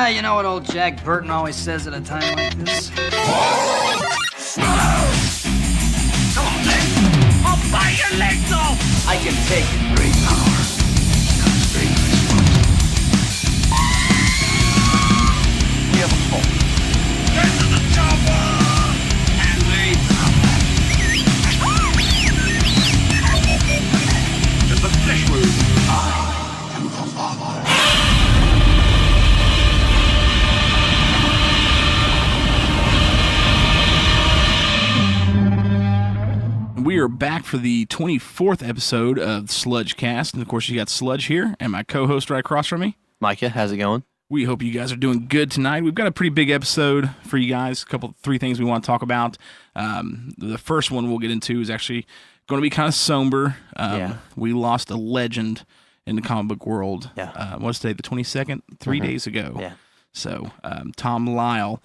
You know what old Jack Burton always says at a time like this? Come on, then. I'll bite your legs off! I can take it. Great power comes great responsibility. We have a fault. Get to the chopper! And leave. It's the flesh wound. I am the father. We are back for the 24th episode of SludgeCast, and of course you got Sludge here, and my co-host right across from me. Micah, how's it going? We hope you guys are doing good tonight. We've got a pretty big episode for you guys, three things we want to talk about. The first one we'll get into is actually going to be kind of somber. We lost a legend in the comic book world. What's today, the 22nd? 3 days ago. Yeah. So, Tom Lyle,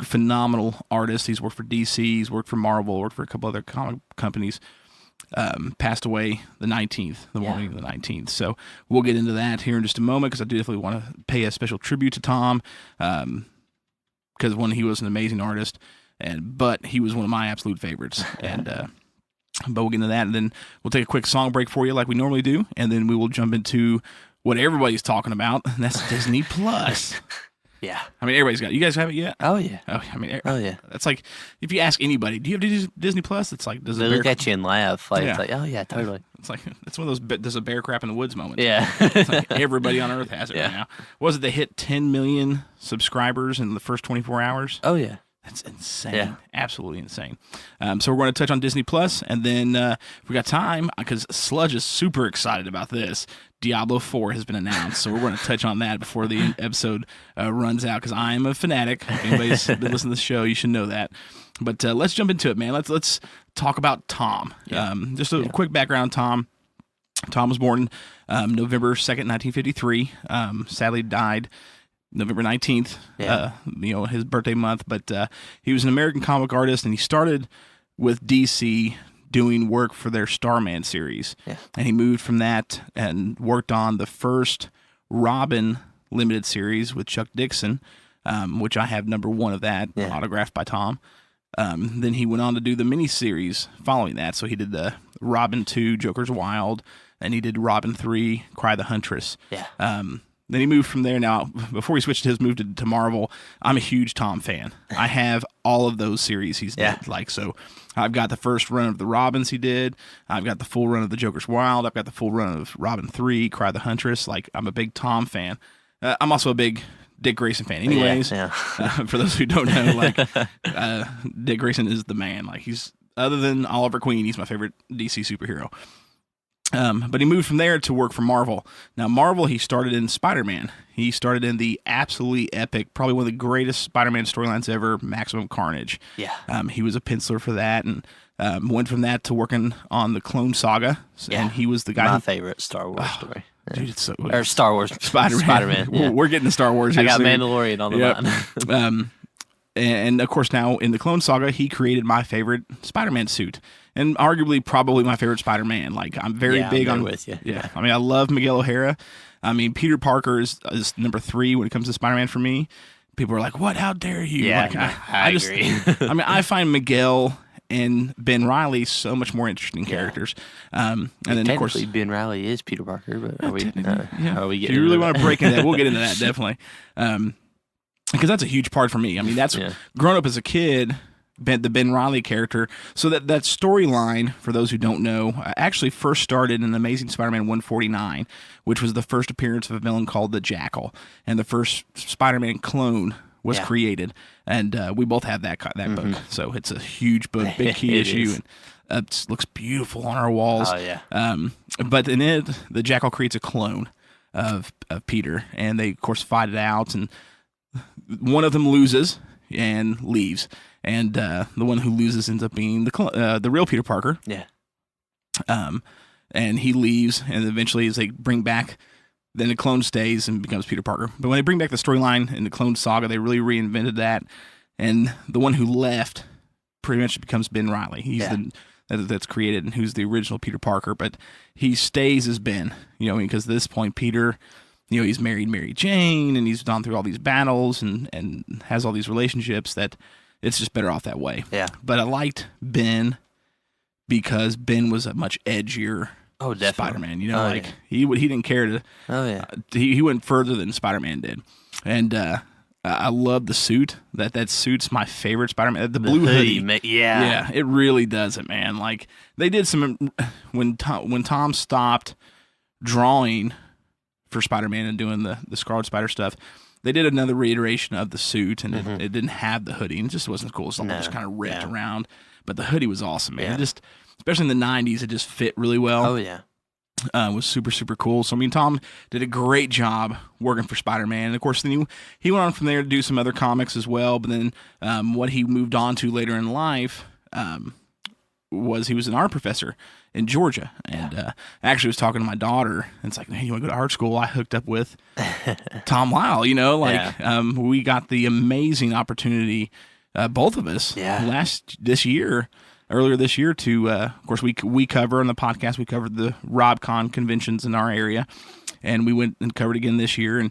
phenomenal artist. He's worked for DC, he's worked for Marvel, worked for a couple other comic companies. Passed away the 19th, the morning of the 19th. So we'll get into that here in just a moment because I do definitely want to pay a special tribute to Tom because, one, he was an amazing artist, but he was one of my absolute favorites. But we'll get into that, and then we'll take a quick song break for you like we normally do, and then we will jump into what everybody's talking about, and that's Disney Plus. Yeah. I mean, everybody's got it. You guys have it yet? Oh, yeah. Oh, I mean, yeah. It's like, if you ask anybody, do you have Disney Plus? It's like, does They look at you and laugh. Like, Yeah. It's like, oh, yeah, totally. It's like, it's one of those, there's a bear crap in the woods moments. Yeah. It's like everybody on Earth has it Yeah. right now. Was it they hit 10 million subscribers in the first 24 hours? Oh, yeah. That's insane. Yeah. Absolutely insane. So we're going to touch on Disney Plus, and then if we got time, because Sludge is super excited about this, Diablo 4 has been announced, so we're going to touch on that before the episode runs out, because I am a fanatic. If anybody's been listening to the show, you should know that. But let's jump into it, man. Let's talk about Tom. Yeah. Just a quick background on Tom. Tom was born November 2nd, 1953. Sadly died November 19th, his birthday month. But he was an American comic artist, and he started with DC doing work for their Starman series. Yeah. And he moved from that and worked on the first Robin limited series with Chuck Dixon, which I have number 1 of that, autographed by Tom. Then he went on to do the miniseries following that. So he did the Robin 2, Joker's Wild, and he did Robin 3, Cry the Huntress. Yeah. Then he moved from there. Now, before he switched his move to Marvel, I'm a huge Tom fan. I have all of those series he's did. So I've got the first run of the Robins he did. I've got the full run of the Joker's Wild. I've got the full run of Robin 3, Cry the Huntress. Like, I'm a big Tom fan. I'm also a big Dick Grayson fan. Anyways, for those who don't know, like, Dick Grayson is the man. Like, he's, other than Oliver Queen, he's my favorite DC superhero. But he moved from there to work for Marvel. Now, Marvel, he started in Spider-Man. He started in the absolutely epic, probably one of the greatest Spider-Man storylines ever, Maximum Carnage. Yeah. He was a penciler for that, and went from that to working on the Clone Saga. And he was the guy My favorite Star Wars story. Dude, it's so... Or Star Wars. Spider-Man. Yeah. We're getting to Star Wars here I got soon. Mandalorian on the line. And of course, now in the Clone Saga, he created my favorite Spider-Man suit, and arguably probably my favorite Spider-Man. Like, I'm very big on. With you. Yeah, I mean, I love Miguel O'Hara. I mean, Peter Parker is number 3 when it comes to Spider-Man for me. People are like, "What? How dare you?" Yeah, like, I agree. I mean, I find Miguel and Ben Reilly so much more interesting characters. And then, of course, Ben Reilly is Peter Parker, but are we Are we getting if you really into want that? to break into that, we'll get into that definitely. Because that's a huge part for me. I mean, that's growing up as a kid, the Ben Reilly character. So that storyline, for those who don't know, actually first started in Amazing Spider-Man 149, which was the first appearance of a villain called the Jackal, and the first Spider-Man clone was created. And we both have that book. So it's a huge book, big key issue, and it looks beautiful on our walls. Oh, yeah. But in it, the Jackal creates a clone of Peter, and they, of course, fight it out, and one of them loses and leaves, and the one who loses ends up being the real Peter Parker. Yeah. And he leaves, and eventually, as they bring back, then the clone stays and becomes Peter Parker. But when they bring back the storyline in the Clone Saga, they really reinvented that, and the one who left pretty much becomes Ben Reilly. He's that's created, and who's the original Peter Parker, but he stays as Ben. You know, because at this point, Peter he's married Mary Jane, and he's gone through all these battles and has all these relationships that it's just better off that way. Yeah. But I liked Ben because Ben was a much edgier Spider-Man. He didn't care to. Oh yeah. He went further than Spider-Man did, and I love the suit. That suit's my favorite Spider-Man. The blue hoodie. Yeah, it really does it, man. Like they did some when Tom stopped drawing for Spider-Man and doing the Scarlet Spider stuff. They did another reiteration of the suit, and it didn't have the hoodie, and it just wasn't cool. It's all just kind of ripped around. But the hoodie was awesome, man. Yeah. It just, especially in the 90s, it just fit really well. Oh yeah. It was super, super cool. So, I mean, Tom did a great job working for Spider-Man. And, of course, then he went on from there to do some other comics as well. But then what he moved on to later in life was he was an art professor in Georgia. And I actually was talking to my daughter, and it's like, hey, you want to go to art school? I hooked up with Tom Lyle, we got the amazing opportunity, both of us, earlier this year to, of course, we cover on the podcast, we covered the RobCon conventions in our area, and we went and covered again this year and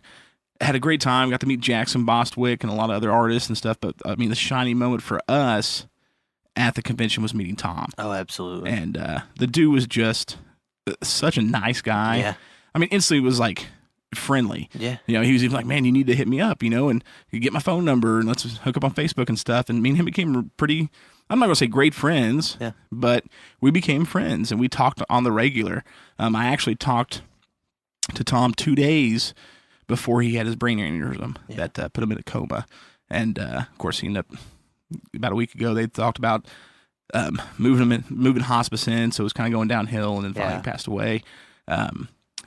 had a great time. Got to meet Jackson Bostwick and a lot of other artists and stuff. But I mean, the shining moment for us at the convention was meeting Tom. Oh, absolutely. And the dude was just such a nice guy. Yeah. I mean, instantly was like friendly. Yeah. He was even like, man, you need to hit me up, and you get my phone number and let's hook up on Facebook and stuff. And me and him became pretty, I'm not going to say great friends, but we became friends and we talked on the regular. I actually talked to Tom 2 days before he had his brain aneurysm that put him in a coma. And, of course, he ended up, about a week ago, they talked about moving hospice in, so it was kind of going downhill, and then finally passed away.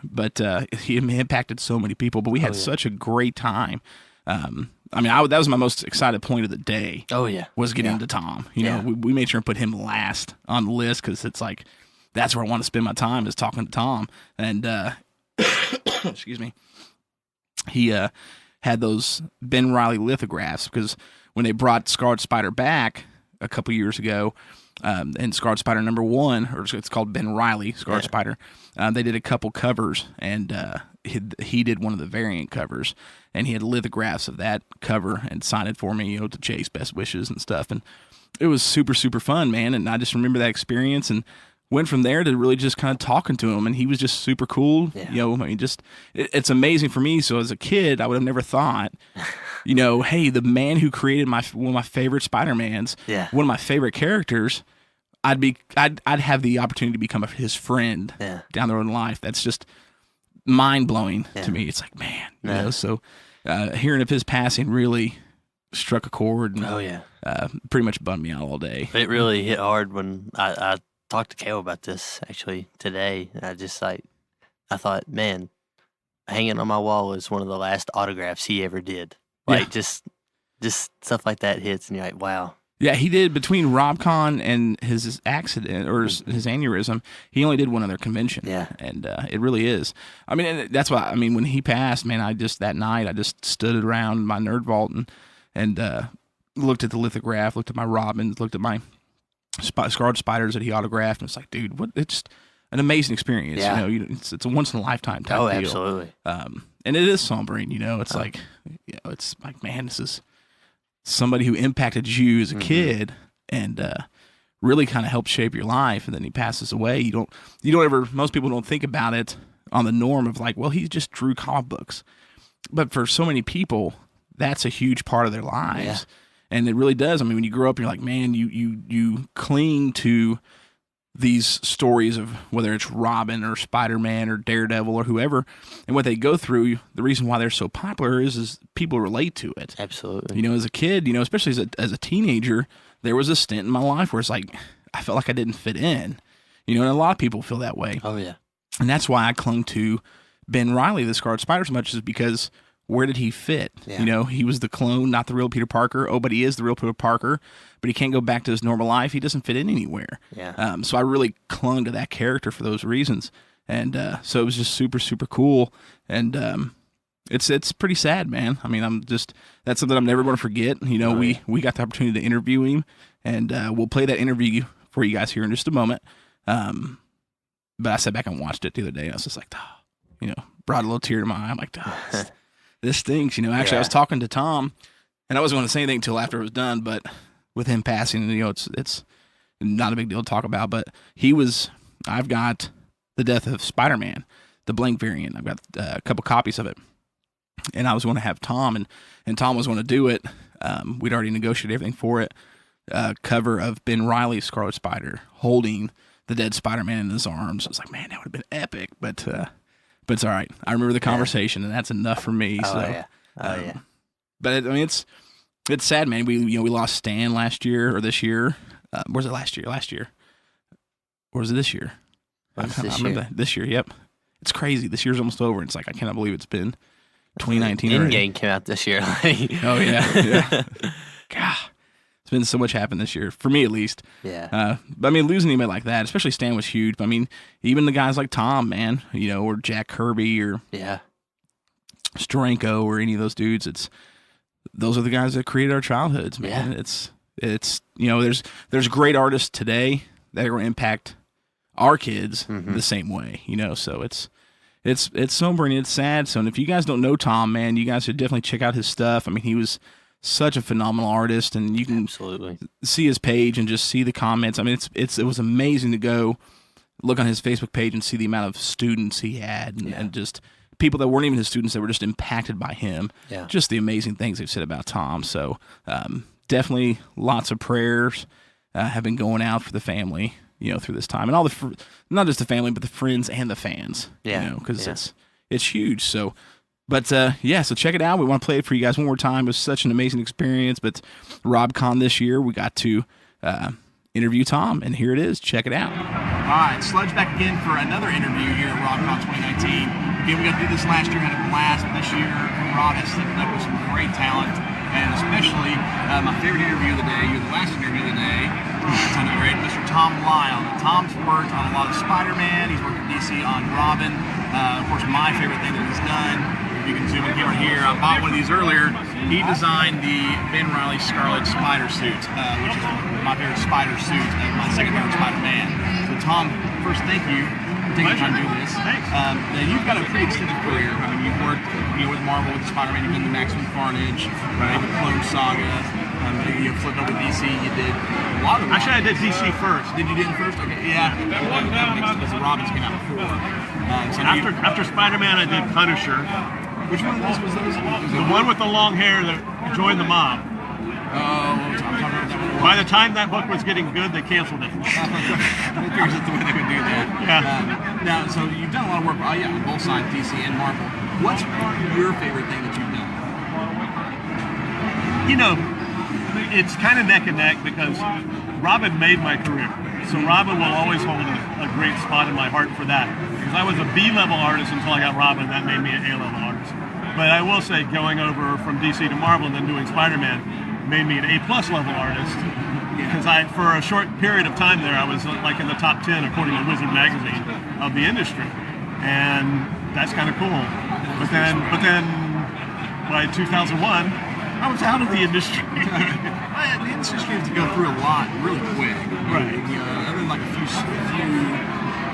But he impacted so many people, but we had such a great time. I mean, that was my most excited point of the day. Oh, yeah. Was getting to Tom. We made sure and put him last on the list because it's like, that's where I want to spend my time is talking to Tom. And, excuse me, he had those Ben Reilly lithographs because when they brought Scarlet Spider back a couple years ago, and Scarlet Spider #1, or it's called Ben Reilly, Scarlet Spider, they did a couple covers, and he did one of the variant covers, and he had lithographs of that cover and signed it for me, to Chase best wishes and stuff, and it was super, super fun, man, and I just remember that experience, and went from there to really just kind of talking to him, and he was just super cool. I mean, just it's amazing for me. So as a kid, I would have never thought, hey, the man who created one of my favorite Spider-Mans, one of my favorite characters, I'd have the opportunity to become his friend down the road in life. That's just mind blowing to me. It's like, man, so hearing of his passing really struck a chord. And, pretty much bummed me out all day. It really hit hard when I talked to Kale about this actually today. I just I thought, man, hanging on my wall is one of the last autographs he ever did. Just stuff like that hits, and you're like, wow. Yeah, he did between RobCon and his accident or his aneurysm. He only did one other convention. Yeah, and it really is. I mean, and that's why. I mean, when he passed, man, that night I just stood around my nerd vault and looked at the lithograph, looked at my Robins, looked at my Scarlet Spiders that he autographed, and it's like, dude, it's an amazing experience. Yeah. It's a once in a lifetime type deal. Absolutely. And it is sombering. It's like, it's like, man, this is somebody who impacted you as a kid and really kind of helped shape your life, and then he passes away. You don't ever. Most people don't think about it on the norm of like, well, he just drew comic books, but for so many people, that's a huge part of their lives. Yeah. And it really does. I mean, when you grow up, you're like, man, you cling to these stories of whether it's Robin or Spider-Man or Daredevil or whoever, and what they go through. The reason why they're so popular is people relate to it. Absolutely. As a kid, especially as a teenager, there was a stint in my life where it's like I felt like I didn't fit in. And a lot of people feel that way. Oh yeah. And that's why I clung to Ben Reilly, the Scarlet Spider, so much, is because where did he fit? Yeah. He was the clone, not the real Peter Parker. Oh, but he is the real Peter Parker, but he can't go back to his normal life. He doesn't fit in anywhere. Yeah. So I really clung to that character for those reasons. And so it was just super, super cool. And it's pretty sad, man. I mean, that's something I'm never going to forget. We got the opportunity to interview him, and we'll play that interview for you guys here in just a moment. But I sat back and watched it the other day, and I was just like, brought a little tear to my eye. I'm like, oh, this stinks. Actually, I was talking to Tom, and I wasn't going to say anything until after it was done, but with him passing, it's not a big deal to talk about, but I've got the death of Spider-Man, the blank variant. I've got a couple copies of it, and I was going to have Tom, and Tom was going to do it. We'd already negotiated everything for it. Cover of Ben Reilly's Scarlet Spider holding the dead Spider-Man in his arms. I was like, man, that would have been epic, but it's all right. I remember the conversation, and that's enough for me. Yeah. But it's sad, man. We lost Stan last year or this year. Was it last year? Or was it this year? I remember that. This year, yep. It's crazy. This year's almost over. It's like I cannot believe it's been 2019 already. Endgame came out this year. Oh yeah. God, it's been so much happened this year for me at least. Yeah. But losing anybody like that, especially Stan, was huge. But even the guys like Tom, man, or Jack Kirby or Steranko or any of those dudes, those are the guys that created our childhoods, man. Yeah. It's there's great artists today that are going to impact our kids the same way, so it's sobering, it's sad. So, and if you guys don't know Tom, man, you guys should definitely check out his stuff. He was such a phenomenal artist, and you can absolutely see his page and just see the comments. It was amazing to go look on his Facebook page and see the amount of students he had and just people that weren't even his students that were just impacted by him. Yeah. Just the amazing things they've said about Tom. So, definitely lots of prayers have been going out for the family, through this time, and all not just the family, but the friends and the fans, because it's huge. So, but so check it out. We want to play it for you guys one more time. It was such an amazing experience. But RobCon this year, we got to interview Tom, and here it is. Check it out. All right, Sludge back again for another interview here at RobCon 2019. Again, we got to do this last year, had a blast. This year, Rob has stepped up with some great talent, and especially my favorite interview of the day, the last interview of the day, ton of great, Mr. Tom Lyle. Now, Tom's worked on a lot of Spider-Man. He's worked at DC on Robin. Of course, my favorite thing that he's done, if you can zoom in here, I bought one of these earlier. He designed the Ben Reilly Scarlet Spider suit, which is my favorite spider suit and my second favorite Spider-Man. So, Tom, first, thank you for taking the time to do this. Thanks. Now, you've got a pretty extended career. You've worked with Marvel, with Spider-Man. You've done the Maximum Carnage, the Clone Saga. You flipped over DC. You did a lot of them. Actually, I did DC first. Did you do it first? Okay, yeah. Because the Robins came out before. So after Spider-Man, I did Punisher. Which one of those was those? The one with the long hair that joined the mob. Oh, I'm talking about that one. By the time that book was getting good, they canceled it. I figured that's the way they would do that. Yeah. Now, so you've done a lot of work on both sides, DC and Marvel. What's your favorite thing that you've done? It's kind of neck and neck because Robin made my career. So Robin will always hold a great spot in my heart for that. Because I was a B-level artist until I got Robin, that made me an A-level artist. But I will say going over from DC to Marvel and then doing Spider-Man made me an A-plus level artist. Because for a short period of time there, I was like in the top 10 according to Wizard Magazine of the industry. And that's kind of cool. But then by 2001, I was out of the industry. The industry has to go through a lot really quick. Right. Other than like a few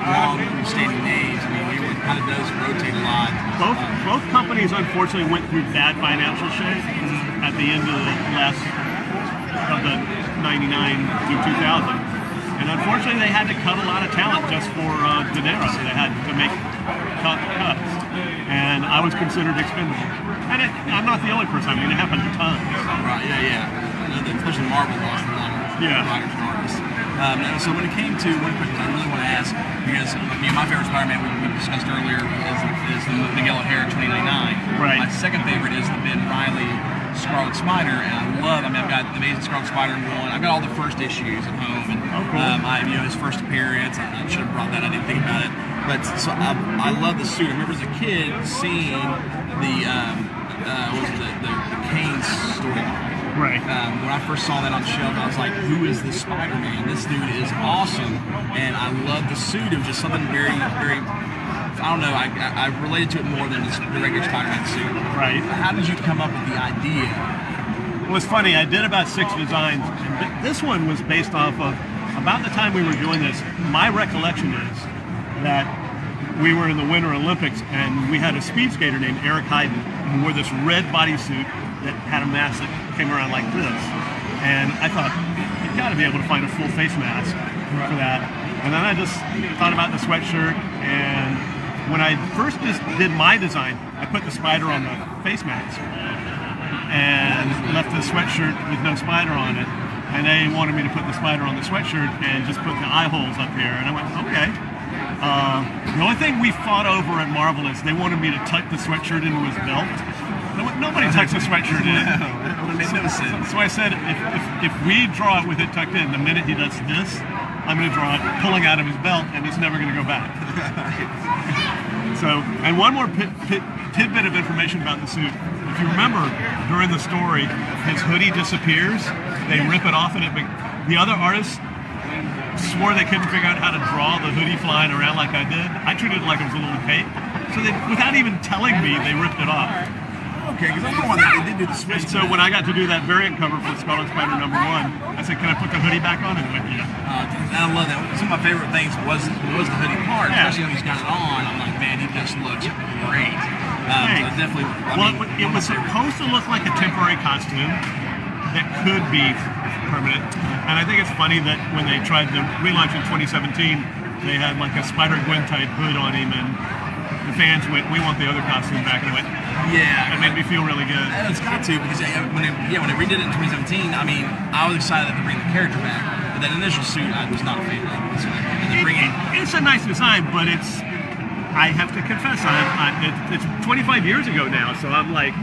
long-standing names, it kind of does rotate a lot. Both companies unfortunately went through bad financial shape at the end of the 99 through 2000. And unfortunately, they had to cut a lot of talent just for dinero. They had to make cuts. And I was considered expendable. And I'm not the only person. It happened to tons. Right, yeah. I know that especially Marvel lost a lot of writers and artists. So when it came to one question I really want to ask, because my favorite Spider-Man we discussed earlier is the Miguel O'Hara 2099. Right. My second favorite is the Ben Reilly Scarlet Spider, and I've got the Amazing Scarlet Spider one. I've got all the first issues at home, and cool. His first appearance. I should have brought that. I didn't think about it, but so I love the suit. I remember as a kid seeing the Kane storyline. Right. When I first saw that on the shelf, I was like, "Who is this Spider-Man? This dude is awesome!" And I love the suit. It was just something very, very. I don't know. I related to it more than just the regular Spider-Man suit. Right. How did you come up with the idea? Well, it's funny. I did about 6 designs, and this one was based off of about the time we were doing this. My recollection is that we were in the Winter Olympics, and we had a speed skater named Eric Hayden who wore this red bodysuit that had a mask that came around like this. And I thought, you've got to be able to find a full face mask for that. And then I just thought about the sweatshirt, and when I first just did my design, I put the spider on the face mask and left the sweatshirt with no spider on it. And they wanted me to put the spider on the sweatshirt and just put the eye holes up here. And I went, okay. The only thing we fought over at Marvel is they wanted me to tuck the sweatshirt into his belt. Nobody tucks a sweatshirt in. So I said, if we draw it with it tucked in, the minute he does this, I'm going to draw it pulling out of his belt, and it's never going to go back. So, and one more tidbit of information about the suit. If you remember, during the story, his hoodie disappears. They rip it off, and the other artists swore they couldn't figure out how to draw the hoodie flying around like I did. I treated it like it was a little cape. So they, without even telling me, they ripped it off. Okay, because I know they did do the switch. And so when I got to do that variant cover for Scarlet Spider #1, I said, can I put the hoodie back on? And they went, yeah. I love that. Some of my favorite things was the hoodie part, especially when he's got it on. I'm like, man, he just looks great. So definitely. It was supposed to look like a temporary costume that could be permanent. And I think it's funny that when they tried the relaunch in 2017, they had like a Spider-Gwen type hood on him, and the fans went, we want the other costume back. And I went, yeah. It made me feel really good. It's got to, because when they redid it in 2017, I mean, I was excited to bring the character back, but that initial suit I was not a fan of. It's a nice design, but I have to confess, it's 25 years ago now, so I'm like,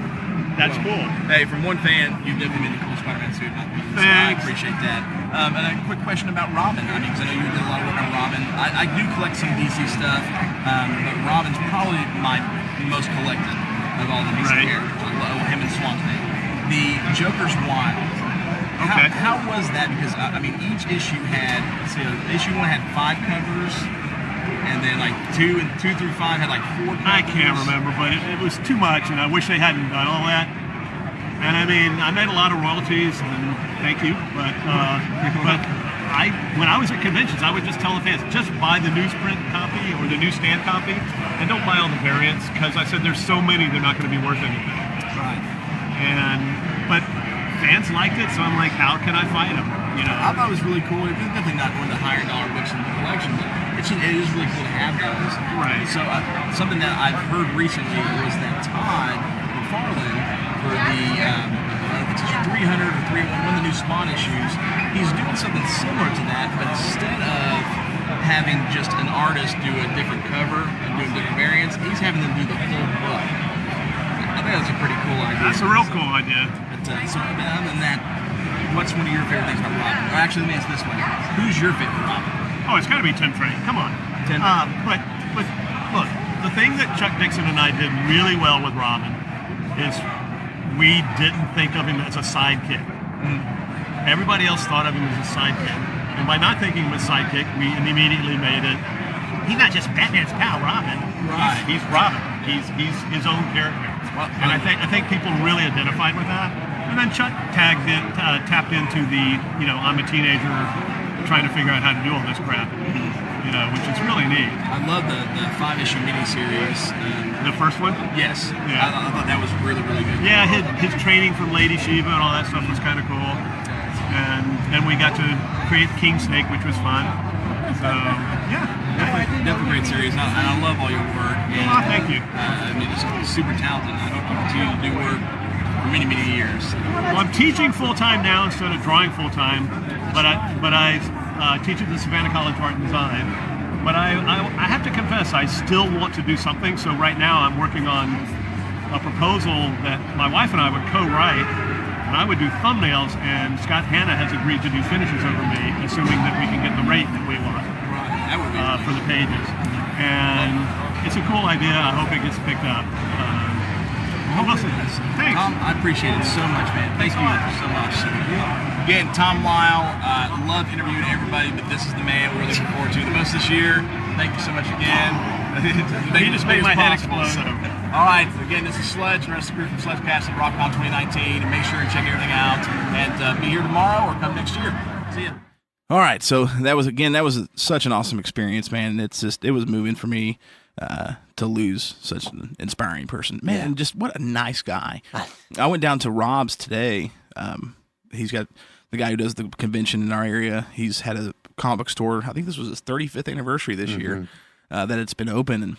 that's cool. Hey, from one fan, you've definitely made a cool Spider-Man suit. So I appreciate that. And a quick question about Robin. I mean, because I know you did a lot of work on Robin. I do collect some DC stuff, but Robin's probably my most collected of all the DC characters. I love him and Swamp Thing. The Joker's Wild. Okay. How was that? Because I mean, each issue had, issue 1 had 5 covers. And then like 2 through 5 had like 4 covers. I can't remember, but it was too much, and I wish they hadn't done all that. And I mean, I made a lot of royalties, and thank you. But when I was at conventions, I would just tell the fans, just buy the newsprint copy or the newsstand copy, and don't buy all the variants, because I said there's so many they're not going to be worth anything. Right. But fans liked it, so I'm like, how can I fight them? You know. I thought it was really cool. It's definitely not one of the higher dollar books in the collection, but it is really cool to have those. Right. So something that I've heard recently was that Todd McFarlane, for the I don't know if it's 300 or 301, one of the new Spawn issues, he's doing something similar to that, but instead of having just an artist do a different cover and doing different variants, he's having them do the whole book. I think that's a pretty cool idea. That's a real cool idea. But so other than that, what's one of your favorite things about Robin? Or actually, let me ask this way: who's your favorite Robin? Oh, it's got to be Tim Train. Come on. But look, the thing that Chuck Dixon and I did really well with Robin is we didn't think of him as a sidekick. Everybody else thought of him as a sidekick. And by not thinking him as a sidekick, we immediately made it, he's not just Batman's pal, Robin. Right. He's Robin. He's his own character. And I think people really identified with that. And then Chuck tapped into the, I'm a teenager trying to figure out how to do all this crap, which is really neat. I love the 5-issue miniseries. The first one? Yes. Yeah. I thought that was really, really good. Yeah, his training from Lady Shiva and all that stuff was kind of cool. And then we got to create King Snake, which was fun. So, yeah. Definitely great series. And I love all your work. And, thank you. I mean, it's super talented. I hope you continue to do work for many, many years. Well, I'm teaching full-time now instead of drawing full-time, but I teach at the Savannah College of Art and Design. But I have to confess, I still want to do something. So right now I'm working on a proposal that my wife and I would co-write, and I would do thumbnails, and Scott Hanna has agreed to do finishes over me, assuming that we can get the rate that we want for the pages. And it's a cool idea. I hope it gets picked up. Thanks. Tom, I appreciate it so much, man. Thank you so much. Again, Tom Lyle, love interviewing everybody, but this is the man we're looking forward to the most this year. Thank you so much again. You just made my head explode. All right, again, this is Sludge, the rest of the crew from SludgeCast at RockCon 2019. And make sure and check everything out. And be here tomorrow or come next year. See ya. All right, so that was such an awesome experience, man. It was moving for me. to lose such an inspiring person. Man, just what a nice guy. I went down to Rob's today. He's got the guy who does the convention in our area. He's had a comic book store. I think this was his 35th anniversary this year that it's been open. And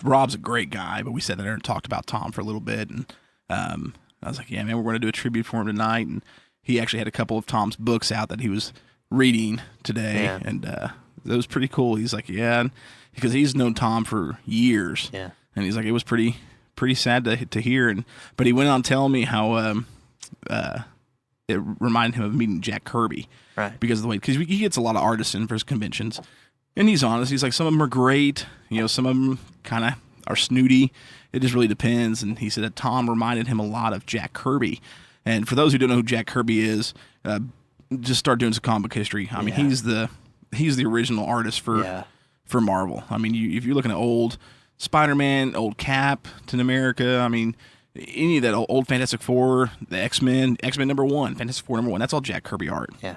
Rob's a great guy, but we sat there and talked about Tom for a little bit. And I was like, yeah, man, we're going to do a tribute for him tonight. And he actually had a couple of Tom's books out that he was reading today. Yeah. And it was pretty cool. He's like, yeah, because he's known Tom for years. Yeah. And he's like, it was pretty sad to hear. But he went on telling me how it reminded him of meeting Jack Kirby. Right. Because of the way, because he gets a lot of artists in for his conventions. And he's honest. He's like, some of them are great. Some of them kind of are snooty. It just really depends. And he said that Tom reminded him a lot of Jack Kirby. And for those who don't know who Jack Kirby is, just start doing some comic book history. I mean, he's the original artist for Marvel. I mean, if you're looking at old Spider-Man, old Captain America, I mean, any of that old Fantastic Four, the X-Men #1, Fantastic Four #1, that's all Jack Kirby art. Yeah.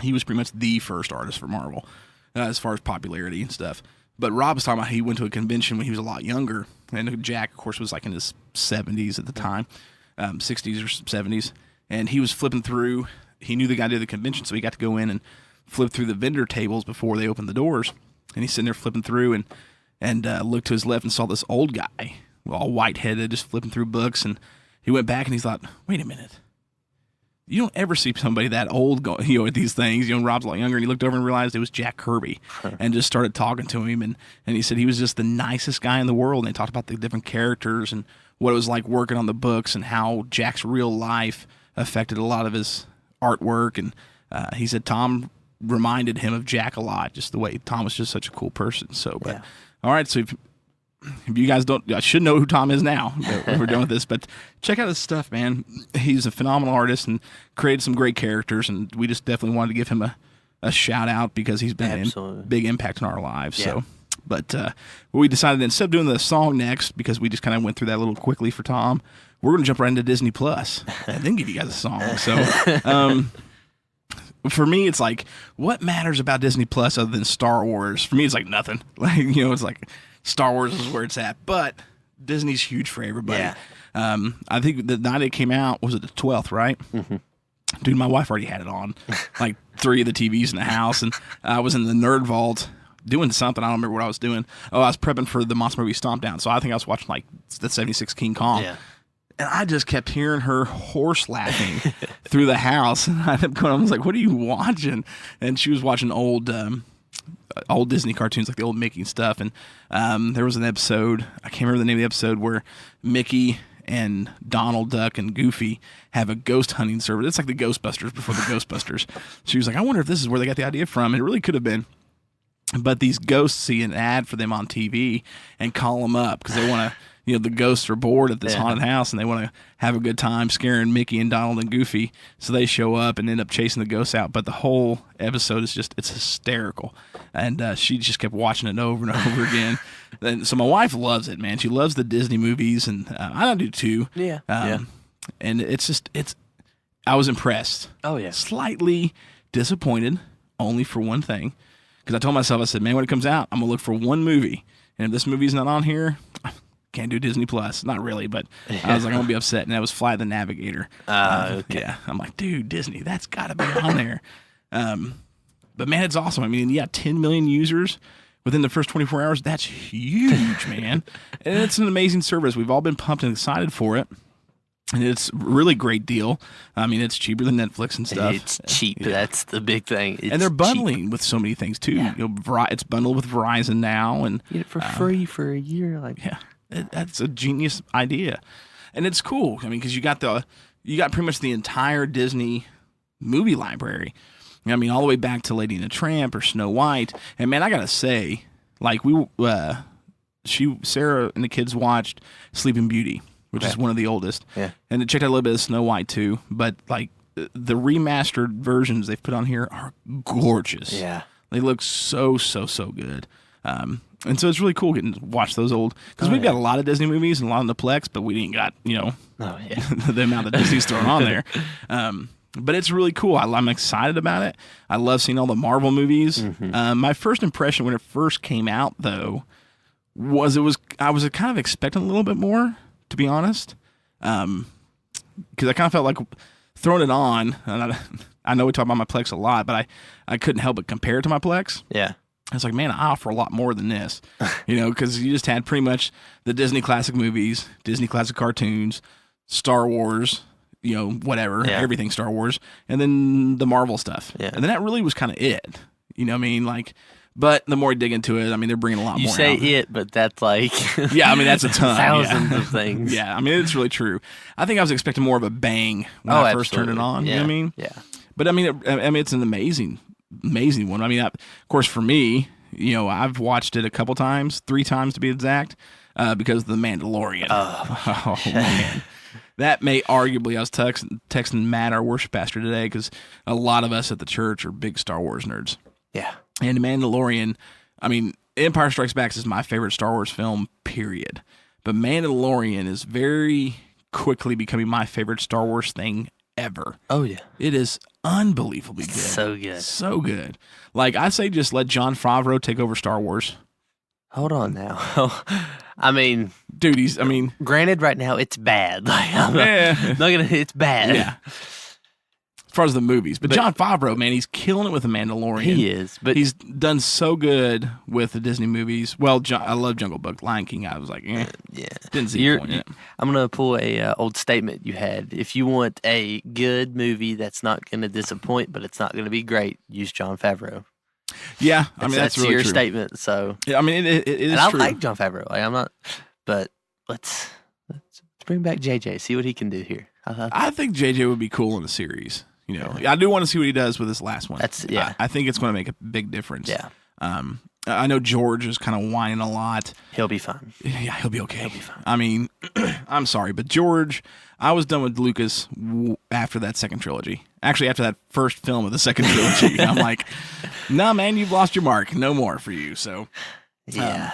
He was pretty much the first artist for Marvel as far as popularity and stuff. But Rob was talking about he went to a convention when he was a lot younger. And Jack, of course, was like in his 70s at the time, 60s or 70s. And he was flipping through. He knew the guy did the convention, so he got to go in and flip through the vendor tables before they opened the doors. And he's sitting there flipping through and looked to his left and saw this old guy, all white-headed, just flipping through books. And he went back and he thought, wait a minute. You don't ever see somebody that old go, at these things. Rob's a lot younger, and he looked over and realized it was Jack Kirby and just started talking to him. And he said he was just the nicest guy in the world. And they talked about the different characters and what it was like working on the books and how Jack's real life affected a lot of his artwork. And he said Tom reminded him of Jack a lot, just the way Tom was just such a cool person. So, all right, so if you guys don't, I should know who Tom is now. We're done with this, but check out his stuff, man. He's a phenomenal artist and created some great characters, and we just definitely wanted to give him a shout out because he's been a big impact in our lives. Yeah. So, but we decided instead of doing the song next, because we just kind of went through that a little quickly for Tom, we're going to jump right into Disney Plus and then give you guys a song. So, for me, it's like, what matters about Disney Plus other than Star Wars? For me, it's like nothing. It's like Star Wars is where it's at, but Disney's huge for everybody. Yeah. I think the night it came out, was it the 12th, right? Mm-hmm. Dude, my wife already had it on, like 3 of the TVs in the house, and I was in the nerd vault doing something. I don't remember what I was doing. Oh, I was prepping for the monster movie Stomp Down, so I think I was watching like the 76 King Kong. Yeah. And I just kept hearing her horse laughing through the house, and I was like, what are you watching? And she was watching old Disney cartoons, like the old Mickey stuff. And there was an episode, I can't remember the name of the episode, where Mickey and Donald Duck and Goofy have a ghost hunting service. It's like the Ghostbusters before the Ghostbusters. She was like, I wonder if this is where they got the idea from. And it really could have been. But these ghosts see an ad for them on TV and call them up because they want to, the ghosts are bored at this haunted house and they want to have a good time scaring Mickey and Donald and Goofy. So they show up and end up chasing the ghosts out. But the whole episode is it's hysterical. And she just kept watching it over and over again. And so my wife loves it, man. She loves the Disney movies, and I do too. Yeah. And I was impressed. Oh, yeah. Slightly disappointed, only for one thing. Because I told myself, I said, man, when it comes out, I'm going to look for one movie. And if this movie's not on here, can't do Disney Plus. Not really, but I was like, I'm going to be upset. And that was Fly the Navigator. Okay. Yeah. I'm like, dude, Disney, that's got to be on there. But man, it's awesome. I mean, 10 million users within the first 24 hours. That's huge, man. And it's an amazing service. We've all been pumped and excited for it. And it's a really great deal. I mean, it's cheaper than Netflix and stuff. It's cheap. Yeah. That's the big thing. And they're bundling with so many things, too. Yeah. It's bundled with Verizon now. And get it for free for a year. That's a genius idea. And it's cool. I mean, because you got pretty much the entire Disney movie library. I mean, all the way back to Lady and the Tramp or Snow White. And, man, I got to say, like, Sarah and the kids watched Sleeping Beauty, which is one of the oldest. Yeah. And they checked out a little bit of Snow White, too. But, like, the remastered versions they've put on here are gorgeous. Yeah. They look so, so, so good. And so it's really cool getting to watch those old, because we've got a lot of Disney movies and a lot of the Plex, but we didn't got, the amount that Disney's throwing on there. But it's really cool. I'm excited about it. I love seeing all the Marvel movies. Mm-hmm. My first impression when it first came out, though, I was kind of expecting a little bit more, to be honest, because I kind of felt like throwing it on. And I know we talk about my Plex a lot, but I couldn't help but compare it to my Plex. Yeah. It's like, man, I offer a lot more than this, because you just had pretty much the Disney classic movies, Disney classic cartoons, Star Wars, whatever, everything Star Wars, and then the Marvel stuff. Yeah. And then that really was kind of it. You know what I mean? Like, but the more you dig into it, I mean, they're bringing a lot more. You say out. It, but that's like yeah, I mean, that's a ton. Thousands of things. Yeah, I mean, it's really true. I think I was expecting more of a bang when I first turned it on. Yeah. You know what I mean? Yeah. But I mean, it's an amazing one. I mean, of course, for me, I've watched it a couple times, 3 times to be exact, because of The Mandalorian. Oh man. That may arguably, I was texting Matt, our worship pastor, today, because a lot of us at the church are big Star Wars nerds. Yeah. And Mandalorian, I mean, Empire Strikes Back is my favorite Star Wars film, period. But Mandalorian is very quickly becoming my favorite Star Wars thing ever. Oh, yeah. It is unbelievably good. So good. So good. Like, I say just let Jon Favreau take over Star Wars. Hold on now. I mean... Dude, granted, right now, it's bad. Like, it's bad. Yeah. As far as the movies. But Jon Favreau, man, he's killing it with The Mandalorian. He is. But he's done so good with the Disney movies. Well, I love Jungle Book. Lion King, I was like, yeah. Didn't see the point in it. I'm going to pull a old statement you had. If you want a good movie that's not going to disappoint, but it's not going to be great, use Jon Favreau. Yeah, I mean, that's really your true. Statement. So yeah, I mean, it is and true. I like Jon Favreau. Like, I'm not, but let's bring back JJ. See what he can do here. I think JJ would be cool in the series. I do want to see what he does with this last one. I think it's going to make a big difference. Yeah. I know George is kind of whining a lot. He'll be fine. Yeah, he'll be okay. He'll be fine. I mean, I'm sorry, but George, I was done with Lucas after that second trilogy. Actually, after that first film of the second trilogy, I'm like, nah, man, you've lost your mark. No more for you. So, yeah.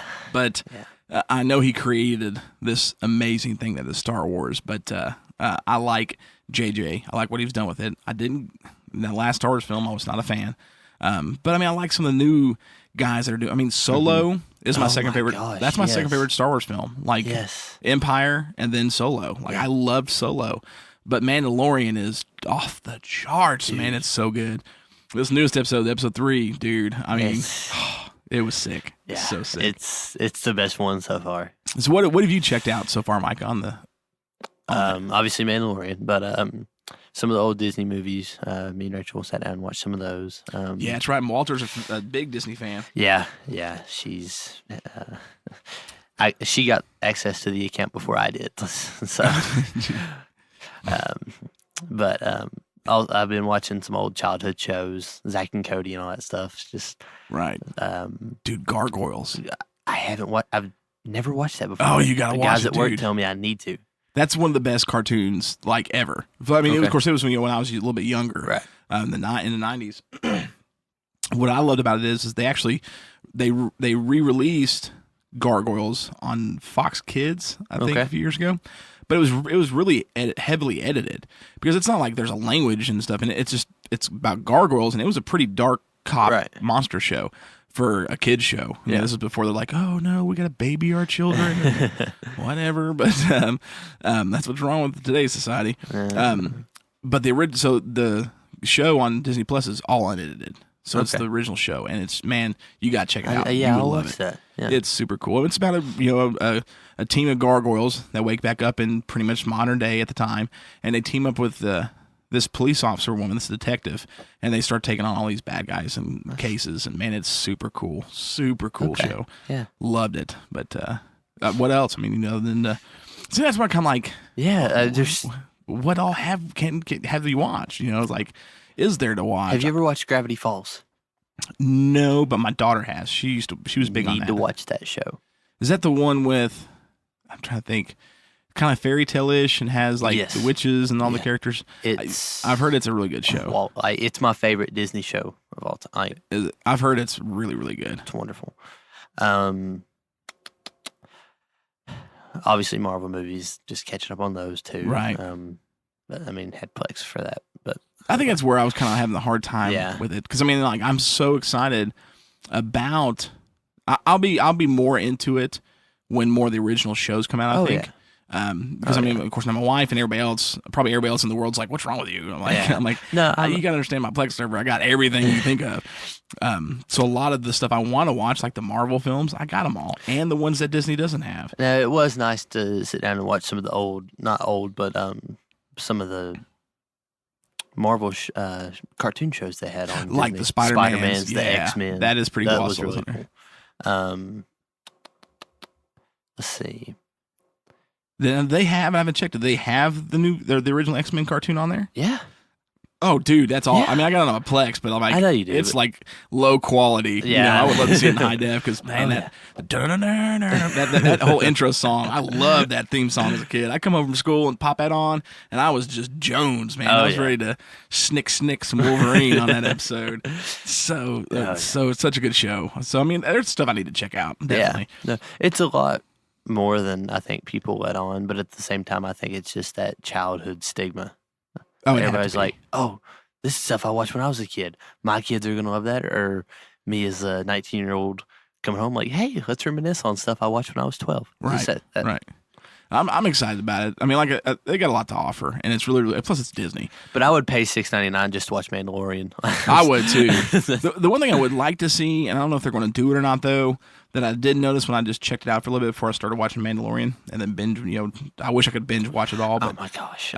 I know he created this amazing thing that is Star Wars, but I like JJ. I like what he's done with it. In that last Star Wars film, I was not a fan. But I mean, I like some of the new guys that are doing. I mean, Solo is my second favorite. Gosh, that's my second favorite Star Wars film. Like Empire and then Solo. Like I loved Solo, but Mandalorian is off the charts, man. It's so good. This newest episode, episode 3, dude. I mean, it was sick. Yeah, so sick. It's the best one so far. So what have you checked out so far, Mike? Obviously Mandalorian, but some of the old Disney movies. Me and Rachel sat down and watched some of those. Yeah, that's right. Walter's a big Disney fan. Yeah. She's she got access to the account before I did, so. I've been watching some old childhood shows, Zack and Cody and all that stuff. It's just right. Dude, Gargoyles. I've never watched that before. Oh, you gotta watch it, guys at work dude. tell me I need to. That's one of the best cartoons like ever. I mean, of course, it was when I was a little bit younger, right? In the 90s. What I loved about it is they actually they re-released Gargoyles on Fox Kids, I think, a few years ago. But it was really heavily edited because it's not like there's a language and stuff, and it's about gargoyles, and it was a pretty dark cop monster show for a kid's show. Yeah, this is before they're like, oh no, we got to baby our children, whatever. But that's what's wrong with today's society. But the show on Disney Plus is all unedited. So it's the original show, and it's, man, you gotta check it out. Yeah, I'll love that. Yeah. It's super cool. It's about a team of gargoyles that wake back up in pretty much modern day at the time, and they team up with this police officer woman, this detective, and they start taking on all these bad guys and cases. And man, it's super cool show. Yeah, loved it. But what else? I mean, then see, that's what I'm kind of like. Yeah, there's what all have you watched? It's like. Is there to watch? Have you ever watched Gravity Falls? No, but my daughter has. She was big on that. You need to watch that show. Is that the one with? I'm trying to think. Kind of fairy tale-ish and has like the witches and all the characters. I've heard it's a really good show. Well, it's my favorite Disney show of all time. I've heard it's really, really good. It's wonderful. Obviously, Marvel movies. Just catching up on those too. Right. But I mean, had Plex for that, but. I think that's where I was kind of having a hard time with it. Because, I mean, like, I'm so excited about I'll be more into it when more of the original shows come out. I think. Yeah. Because of course, now my wife and everybody else in the world's like, "What's wrong with you?" I'm like, no, you gotta understand my Plex server. I got everything you think of. So a lot of the stuff I want to watch, like the Marvel films, I got them all, and the ones that Disney doesn't have. Now, it was nice to sit down and watch some of the not old, but some of the Marvel cartoon shows they had on like Disney. the Spider-Mans, the X-Men. That is pretty that cool. was really cool. Let's see. Then they have. I haven't checked. Do they have the original X-Men cartoon on there? Yeah. Oh, dude, that's all. Yeah. I mean, I got it on a Plex, but I'm like, I know you do. It's like low quality. Yeah. I would love to see it in high def because man, that whole intro song, I loved that theme song as a kid. I come home from school and pop that on, and I was just Jones, man. I was ready to snick some Wolverine on that episode. So it's such a good show. So I mean, there's stuff I need to check out. Definitely. Yeah. No, it's a lot more than I think people let on, but at the same time, I think it's just that childhood stigma. Oh, everybody's like, "Oh, this is stuff I watched when I was a kid. My kids are gonna love that." Or me as a 19-year-old coming home, like, "Hey, let's reminisce on stuff I watched when I was 12." Right. Right. I'm excited about it. I mean, they got a lot to offer, and it's really plus it's Disney. But I would pay $6.99 just to watch Mandalorian. I would too. The one thing I would like to see, and I don't know if they're going to do it or not, though, that I did notice when I just checked it out for a little bit before I started watching Mandalorian, and then binge. I wish I could binge watch it all. But, oh my gosh,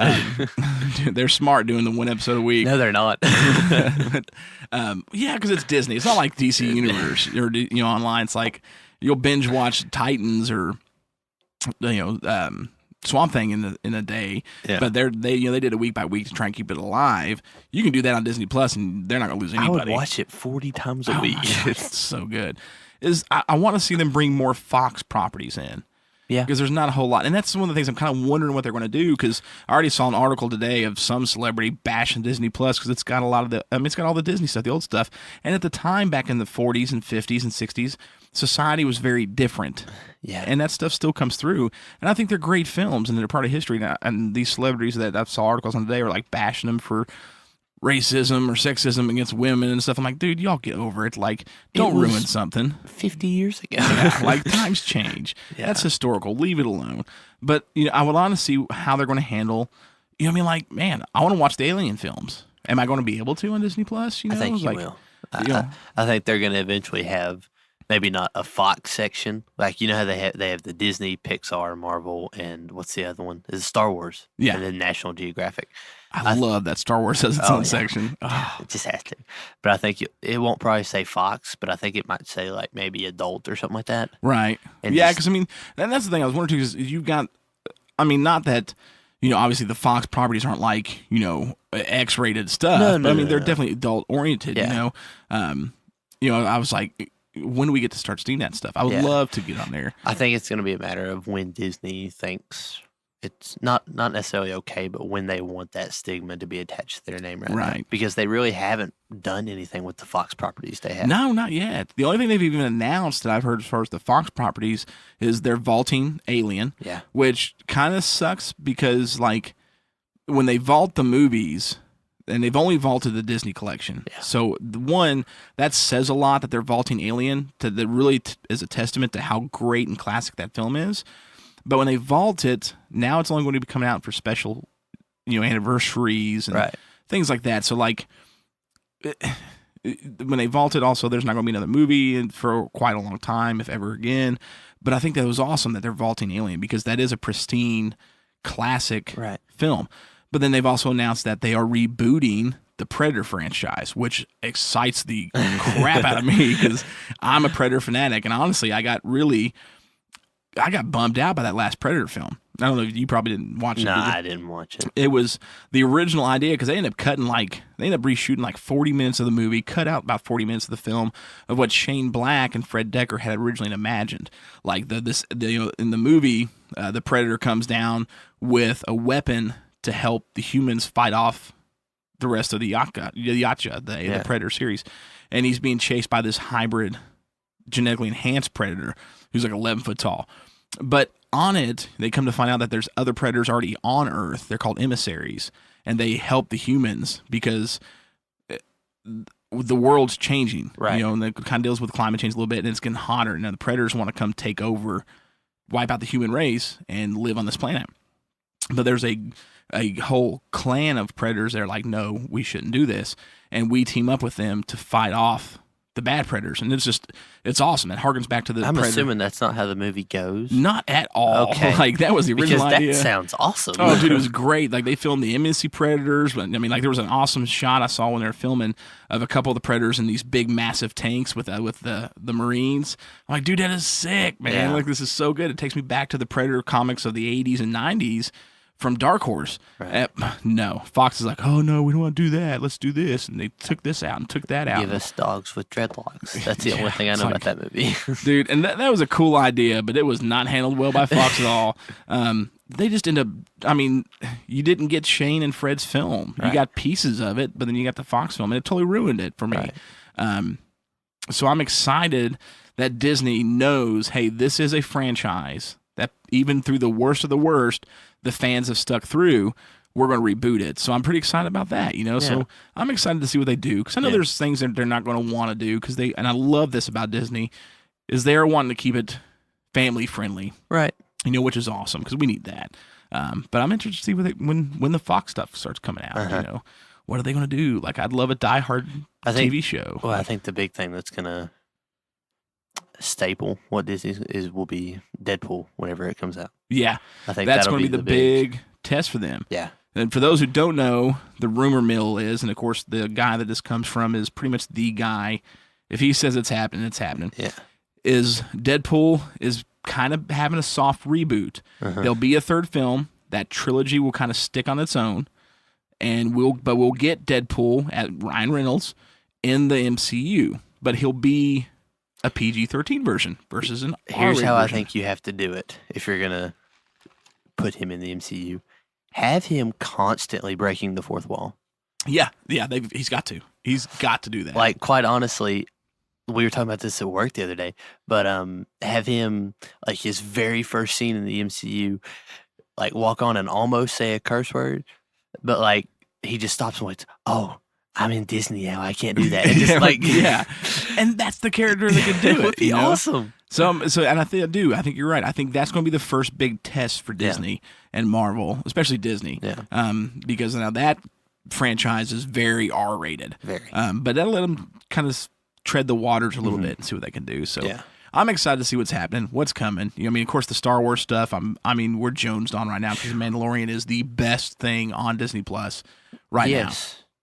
dude, they're smart doing the one episode a week. No, they're not. But, yeah, because it's Disney. It's not like DC Universe or online. It's like you'll binge watch Titans or Swamp Thing in a day, but they did it week by week to try and keep it alive. You can do that on Disney Plus, and they're not going to lose anybody. I would watch it 40 times a week. It's so good. I want to see them bring more Fox properties in. Yeah, because there's not a whole lot, and that's one of the things I'm kind of wondering what they're going to do. Because I already saw an article today of some celebrity bashing Disney Plus because it's got a lot of it's got all the Disney stuff, the old stuff. And at the time, back in the 40s and 50s and 60s, society was very different. Yeah, and that stuff still comes through. And I think they're great films, and they're part of history. And these celebrities that I saw articles on today are like bashing them for racism or sexism against women and stuff. I'm like, dude, y'all get over it. Like, don't ruin something. 50 years ago. Yeah, like, times change. Yeah. That's historical. Leave it alone. But, I would want to see how they're going to handle, like, man, I want to watch the Alien films. Am I going to be able to on Disney Plus? I think you will. I think they're going to eventually have maybe not a Fox section. Like, how they have the Disney, Pixar, Marvel, and what's the other one? Is Star Wars. Yeah. And then National Geographic. I love that Star Wars has its own section. Oh. It just has to. But I think it won't probably say Fox, but I think it might say like maybe adult or something like that. Right. And yeah, because and that's the thing I was wondering too, is you've got, not that, obviously the Fox properties aren't like, X-rated stuff. No, but they're definitely adult oriented, Yeah. I was like, when do we get to start seeing that stuff? I would love to get on there. I think it's going to be a matter of when Disney thinks it's not necessarily okay, but when they want that stigma to be attached to their name right now. Because they really haven't done anything with the Fox properties they have. No, not yet. The only thing they've even announced that I've heard as far as the Fox properties is they're vaulting Alien. Yeah. Which kind of sucks because, like, when they vault the movies, and they've only vaulted the Disney collection. Yeah. So, that says a lot that they're vaulting Alien that really is a testament to how great and classic that film is. But when they vault it, now it's only going to be coming out for special, anniversaries and things like that. So, like, when they vault it, also, there's not going to be another movie for quite a long time, if ever again. But I think that was awesome that they're vaulting Alien because that is a pristine, classic film. But then they've also announced that they are rebooting the Predator franchise, which excites the crap out of me because I'm a Predator fanatic. And honestly, I got bummed out by that last Predator film. I don't know if you probably didn't watch it. No, I didn't watch it. It was the original idea because they ended up reshooting like 40 minutes of the movie, cut out about 40 minutes of the film of what Shane Black and Fred Decker had originally imagined. Like in the movie, the Predator comes down with a weapon to help the humans fight off the rest of the Predator series, and he's being chased by this hybrid, genetically enhanced Predator who's like 11 foot tall. But on it, they come to find out that there's other predators already on Earth. They're called emissaries, and they help the humans because the world's changing, right? And it kind of deals with climate change a little bit, and it's getting hotter. And the predators want to come take over, wipe out the human race, and live on this planet. But there's a whole clan of predators that are like, no, we shouldn't do this, and we team up with them to fight off the bad predators, and it's awesome. It harkens back to the. I'm assuming that's not how the movie goes. Not at all. Okay, like that was the original idea. That sounds awesome. Oh, dude, it was great. Like they filmed the imminency predators, but I mean, like there was an awesome shot I saw when they were filming of a couple of the predators in these big, massive tanks with the Marines. I'm like, dude, that is sick, man. Yeah. Like this is so good. It takes me back to the Predator comics of the '80s and '90s. From Dark Horse. Right. No. Fox is like, oh, no, we don't want to do that. Let's do this. And they took this out and took that out. Give us dogs with dreadlocks. That's the only thing I know about that movie. Dude, and that was a cool idea, but it was not handled well by Fox at all. They just end up, I mean, you didn't get Shane and Fred's film. Right. You got pieces of it, but then you got the Fox film, and it totally ruined it for me. Right. So I'm excited that Disney knows, hey, this is a franchise that even through the worst of the worst, the fans have stuck through. We're going to reboot it. So I'm pretty excited about that, Yeah. So I'm excited to see what they do, because I know there's things that they're not going to want to do, and I love this about Disney, is they're wanting to keep it family friendly, Right. which is awesome, because we need that. But I'm interested to see when the Fox stuff starts coming out, what are they going to do? Like, I'd love a Die Hard TV show. Well, I think the big thing that's going to staple what Disney will be Deadpool whenever it comes out. Yeah, I think that's going to be the big test for them. Yeah. And for those who don't know, the rumor mill is, and of course the guy that this comes from is pretty much the guy. If he says it's happening, it's happening. Yeah. Is Deadpool is kind of having a soft reboot. There'll be a third film. That trilogy will kind of stick on its own, and we'll get Deadpool at Ryan Reynolds in the MCU, but he'll be a PG-13 version versus an R-rated Here's how I version. think you have to do it if you're going to put him in the MCU. Have him constantly breaking the fourth wall. Yeah, he's got to. He's got to do that. Like, quite honestly, we were talking about this at work the other day, but have him, like, his very first scene in the MCU, like, walk on and almost say a curse word, but, like, he just stops and waits. Oh, I'm in Disney now. I can't do that. And just yeah, and that's the character that can do it. It would be awesome. So, and I think you're right. I think that's going to be the first big test for Disney and Marvel, especially Disney. Yeah. Because now that franchise is very R-rated. Very. But that'll let them kind of tread the waters a little bit and see what they can do. So, I'm excited to see what's happening, what's coming. I mean, of course, the Star Wars stuff. We're jonesed on right now because The Mandalorian is the best thing on Disney Plus right now.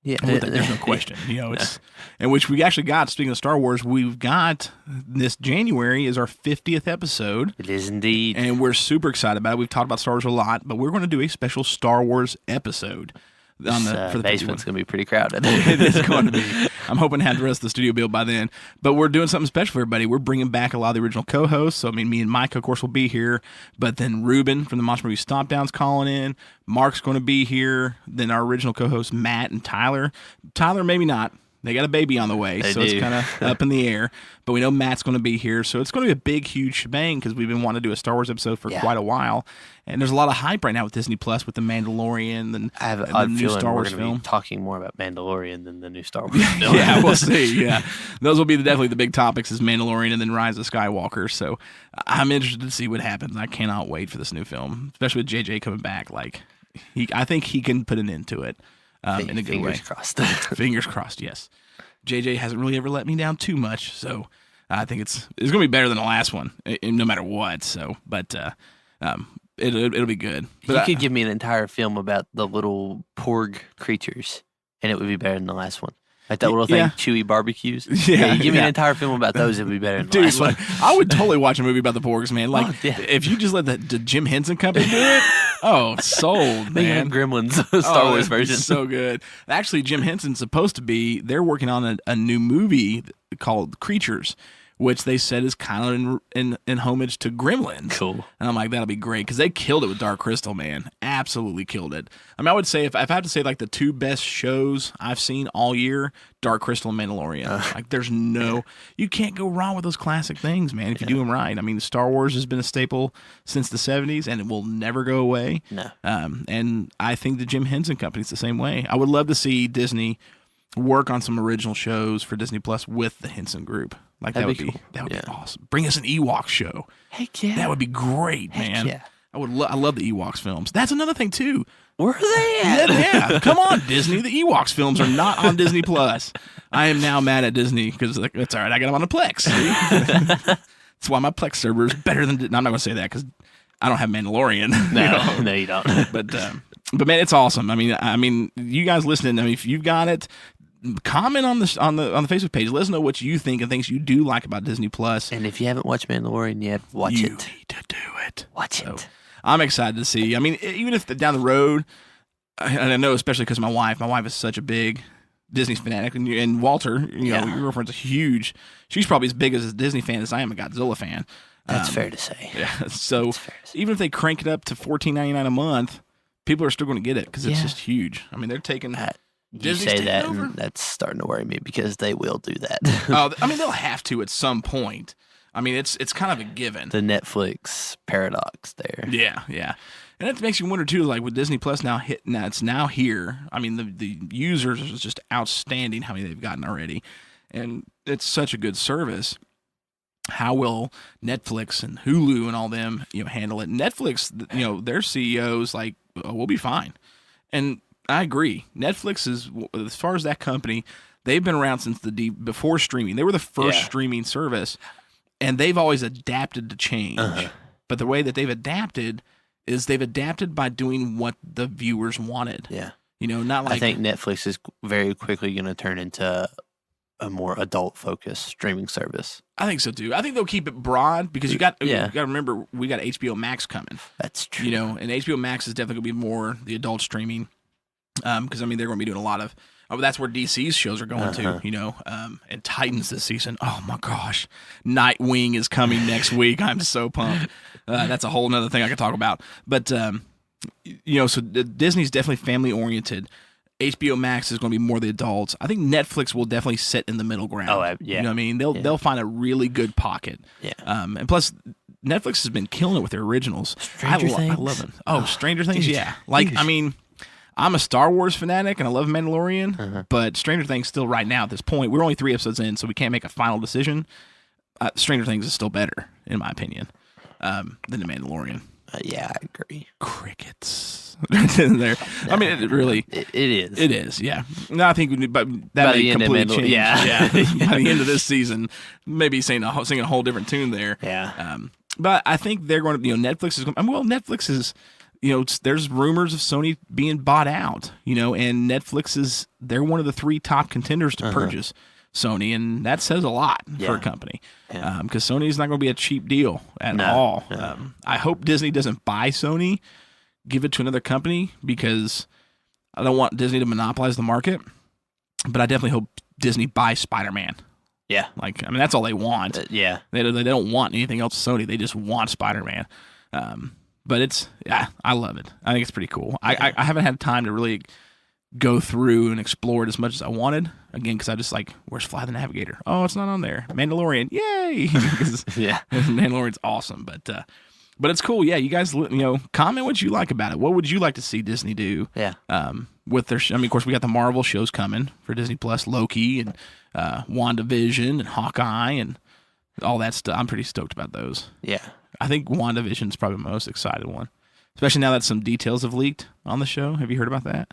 Yeah, There's no question. It's in which we actually got. Speaking of Star Wars, we've got this January is our 50th episode. It is indeed, and we're super excited about it. We've talked about Star Wars a lot, but we're going to do a special Star Wars episode. For the basement's going to be pretty crowded. It is going to be. I'm hoping to have the rest of the studio built by then. But we're doing something special for everybody. We're bringing back a lot of the original co-hosts. So, me and Micah, of course, will be here. But then Ruben from the Monster Movie Stomp Down's calling in. Mark's going to be here. Then our original co-hosts, Matt and Tyler. Tyler, maybe not. They got a baby on the way, it's kind of up in the air. But we know Matt's going to be here, so it's going to be a big, huge shebang because we've been wanting to do a Star Wars episode for quite a while. And there's a lot of hype right now with Disney Plus, with The Mandalorian and I have an the odd new feeling Star we're Wars going to film. be talking more about Mandalorian than the new Star Wars film. Yeah, we'll see. Yeah, those will be definitely the big topics: is Mandalorian and then Rise of Skywalker. So I'm interested to see what happens. I cannot wait for this new film, especially with JJ coming back. Like, I think he can put an end to it in a good way. Fingers crossed. Fingers crossed. Yes. JJ hasn't really ever let me down too much, so I think it's going to be better than the last one, no matter what. So, but it'll be good. But you could give me an entire film about the little porg creatures, and it would be better than the last one. Like that little thing, Chewy barbecues. Yeah, you give me an entire film about those, it would be better than the dude, last one. I would totally watch a movie about the porgs, man. Like, if you just let the Jim Henson Company do it, sold, They man. have Gremlins, Star Wars version. So good. Actually, Jim Henson's supposed to be, they're working on a new movie called Creatures, which they said is kind of in homage to Gremlins. Cool. And I'm like, that'll be great, because they killed it with Dark Crystal, man. Absolutely killed it. I mean, I would say, if I had to say, like, the two best shows I've seen all year, Dark Crystal and Mandalorian. Like, there's you can't go wrong with those classic things, man, if you do them right. I mean, Star Wars has been a staple since the 70s, and it will never go away. No. And I think the Jim Henson Company's the same way. I would love to see Disney work on some original shows for Disney Plus with the Henson Group. Like That'd that be cool. would be awesome. Bring us an Ewok show. Heck yeah. That would be great, man. yeah. I love the Ewoks films. That's another thing too. Where are they at? Yeah, come on, Disney. The Ewoks films are not on Disney Plus. I am now mad at Disney because it's all right. I got them on a Plex. That's why my Plex server is better than. No, I'm not going to say that because I don't have Mandalorian. No, you don't. But man, it's awesome. I mean, you guys listening. I mean, if you've got it, comment on the Facebook page. Let us know what you think and things you do like about Disney Plus. And if you haven't watched Mandalorian yet, watch it. You need to do it. Watch it. I'm excited to see. I mean, even if down the road, and I know especially because my wife is such a big Disney fanatic, and Walter, your girlfriend's a huge. She's probably as big as a Disney fan as I am a Godzilla fan. That's fair to say. Yeah. So even if they crank it up to $14.99 a month, people are still going to get it because it's just huge. I mean, they're taking. You say that, and that's starting to worry me because they will do that. I mean, they'll have to at some point. I mean, it's kind of a given. The Netflix paradox there. Yeah. And it makes you wonder, too, like with Disney Plus it's now here. I mean, the users is just outstanding how many they've gotten already. And it's such a good service. How will Netflix and Hulu and all them, handle it? Netflix, their CEO's like, we'll be fine. And I agree. Netflix is, as far as that company, they've been around since before streaming. They were the first streaming service. And they've always adapted to change. But the way that they've adapted is they've adapted by doing what the viewers wanted. Yeah. Not like... I think Netflix is very quickly going to turn into a more adult-focused streaming service. I think so, too. I think they'll keep it broad because you got to remember, we got HBO Max coming. That's true. And HBO Max is definitely going to be more the adult streaming because, they're going to be doing a lot of... that's where DC's shows are going to, and Titans this season. Oh my gosh, Nightwing is coming next week. I'm so pumped. That's a whole nother thing I could talk about. But so Disney's definitely family oriented. HBO Max is going to be more the adults. I think Netflix will definitely sit in the middle ground. Oh yeah, you know what I mean? They'll find a really good pocket. Yeah. And plus, Netflix has been killing it with their originals. Stranger Things. I love them. Oh, Stranger Things, yeah. Like, I mean. I'm a Star Wars fanatic, and I love Mandalorian, but Stranger Things still right now at this point, we're only 3 episodes in, so we can't make a final decision. Stranger Things is still better, in my opinion, than The Mandalorian. Yeah, I agree. Crickets. There. I mean, it really... It is. It is, yeah. No, I think but that may completely change. Yeah. By the end of this season, maybe singing a whole different tune there. Yeah. But I think they're going to, Netflix is going to... Netflix is... there's rumors of Sony being bought out, and Netflix they're one of the 3 top contenders to purchase Sony, and that says a lot for a company. Because Sony's not going to be a cheap deal at all. No. I hope Disney doesn't buy Sony, give it to another company, because I don't want Disney to monopolize the market, but I definitely hope Disney buys Spider-Man. Yeah. That's all they want. Yeah. They don't want anything else with Sony. They just want Spider-Man. But I love it. I think it's pretty cool. I haven't had time to really go through and explore it as much as I wanted. Again, because I just where's Fly the Navigator? Oh, it's not on there. Mandalorian, yay! Yeah, Mandalorian's awesome. But it's cool. Yeah, you guys, comment what you like about it. What would you like to see Disney do? Yeah. With their, of course, we got the Marvel shows coming for Disney Plus, Loki and WandaVision and Hawkeye and all that stuff. I'm pretty stoked about those. Yeah. I think WandaVision is probably the most excited one, especially now that some details have leaked on the show. Have you heard about that?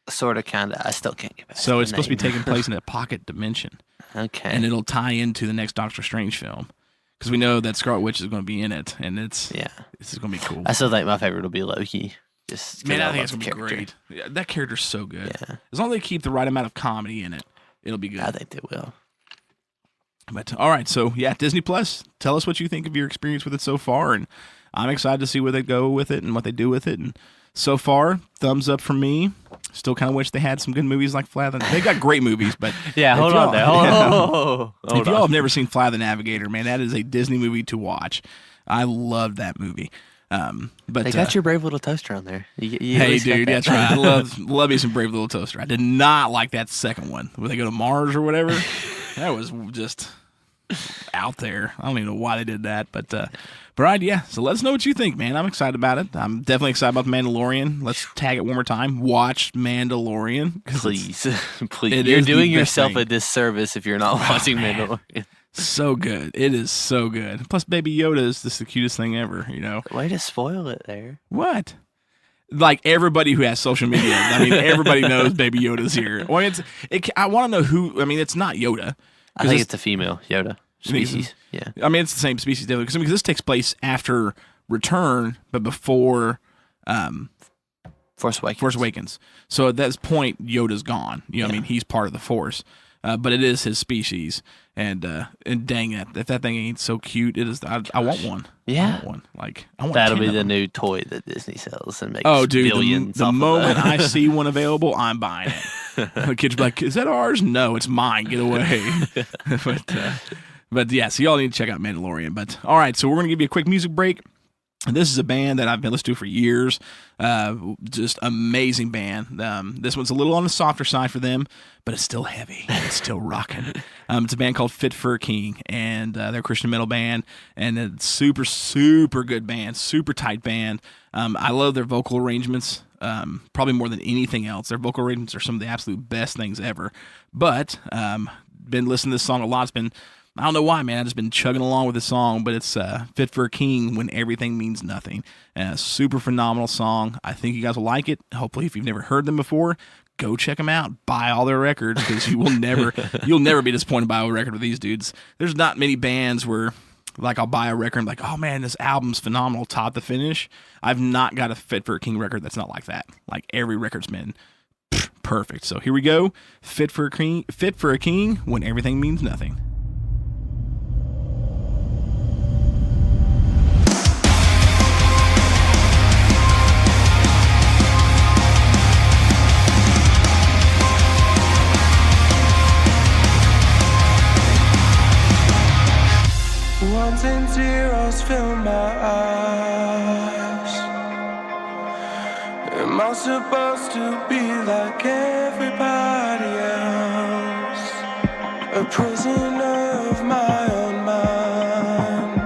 Sort of, kind of. I still can't get back. So it's supposed to be taking place in a pocket dimension. Okay. And it'll tie into the next Doctor Strange film because we know that Scarlet Witch is going to be in it, and this is going to be cool. I still think my favorite will be Loki. I think it's going to be great. Yeah, that character's so good. Yeah. As long as they keep the right amount of comedy in it, it'll be good. I think they will. But all right, so Disney Plus. Tell us what you think of your experience with it so far, and I'm excited to see where they go with it and what they do with it. And so far, thumbs up from me. Still kind of wish they had some good movies like Fly the. They got great movies, but hold on there. If y'all have never seen Fly the Navigator, man, that is a Disney movie to watch. I loved that movie. But they got your Brave Little Toaster on there. You hey, dude, that's right. I love me some Brave Little Toaster. I did not like that second one where they go to Mars or whatever. That was just out there. I don't even know why they did that, but But all right, yeah. So let us know what you think, man. I'm excited about it. I'm definitely excited about The Mandalorian. Let's tag it one more time. Watch Mandalorian. Please. Please. You're doing yourself a disservice if you're not watching Mandalorian. So good. It is so good. Plus, Baby Yoda is just the cutest thing ever, you know? Way to spoil it there. What? Like everybody who has social media. I mean, everybody knows Baby Yoda's here. Well, I want to know who. I mean, it's not Yoda. I think it's a female Yoda species. Yeah. I mean, it's the same species, because this takes place after Return, but before Force Awakens. So at that point, Yoda's gone. I mean, he's part of the Force, but it is his species. And dang it, if that thing ain't so cute, it is. I want one. Yeah, I want one. Like I want. That'll be the new toy that Disney sells and makes. Oh, dude, billions the off moment of I see one available, I'm buying it. The kids be like, "Is that ours?" No, it's mine. Get away. But yeah, so y'all need to check out Mandalorian. But all right, so we're gonna give you a quick music break. This is a band that I've been listening to for years. Just amazing band. This one's a little on the softer side for them, but it's still heavy. It's still rocking. It's a band called Fit for a King, and they're a Christian metal band, and it's super, super good band, super tight band. I love their vocal arrangements, probably more than anything else. Their vocal arrangements are some of the absolute best things ever. But been listening to this song a lot. It's been, I don't know why, man. I've just been chugging along with this song, but it's Fit for a King When Everything Means Nothing. Super phenomenal song. I think you guys will like it. Hopefully, if you've never heard them before, go check them out. Buy all their records, because you'll never be disappointed by a record with these dudes. There's not many bands where, like, I'll buy a record and be like, oh man, this album's phenomenal top to finish. I've not got a Fit for a King record that's not like that. Like, every record's been perfect. So here we go. Fit for a King When Everything Means Nothing. Ones and zeros fill my eyes. Am I supposed to be like everybody else? A prisoner of my own mind.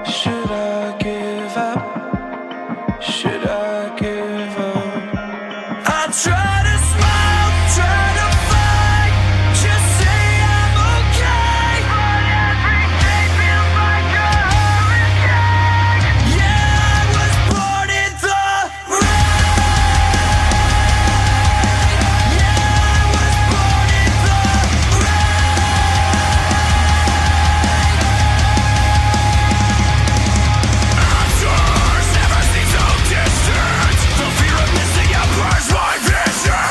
Should I give up? Should I give up? I try to smile, try to fight, just say I'm okay. But every day feels like a hurricane. Yeah, I was born in the rain. Yeah, I was born in the rain. Answers never seem so distant. The fear of missing out blurs my vision.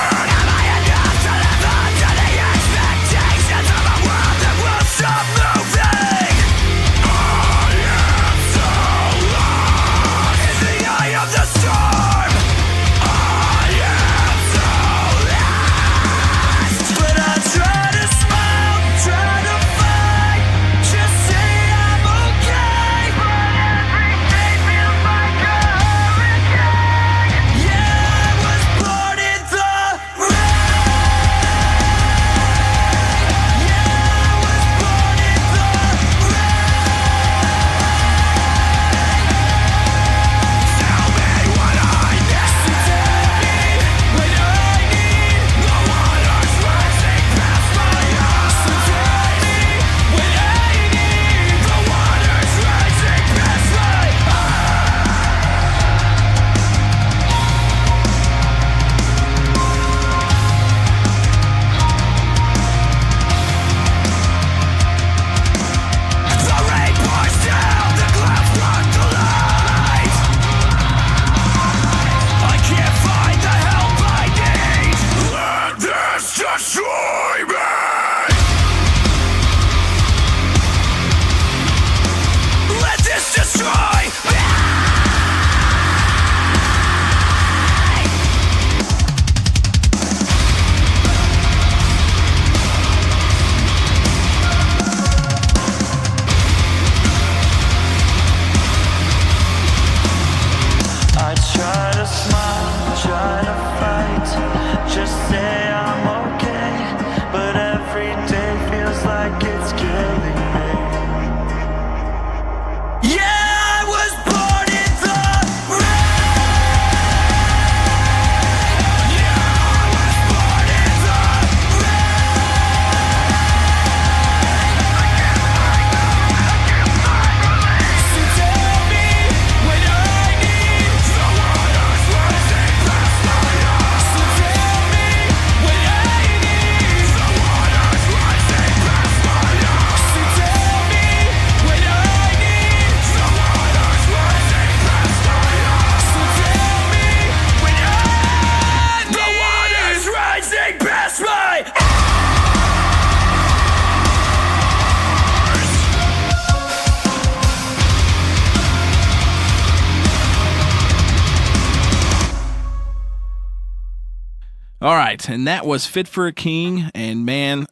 All right, and that was Fit for a King, and man,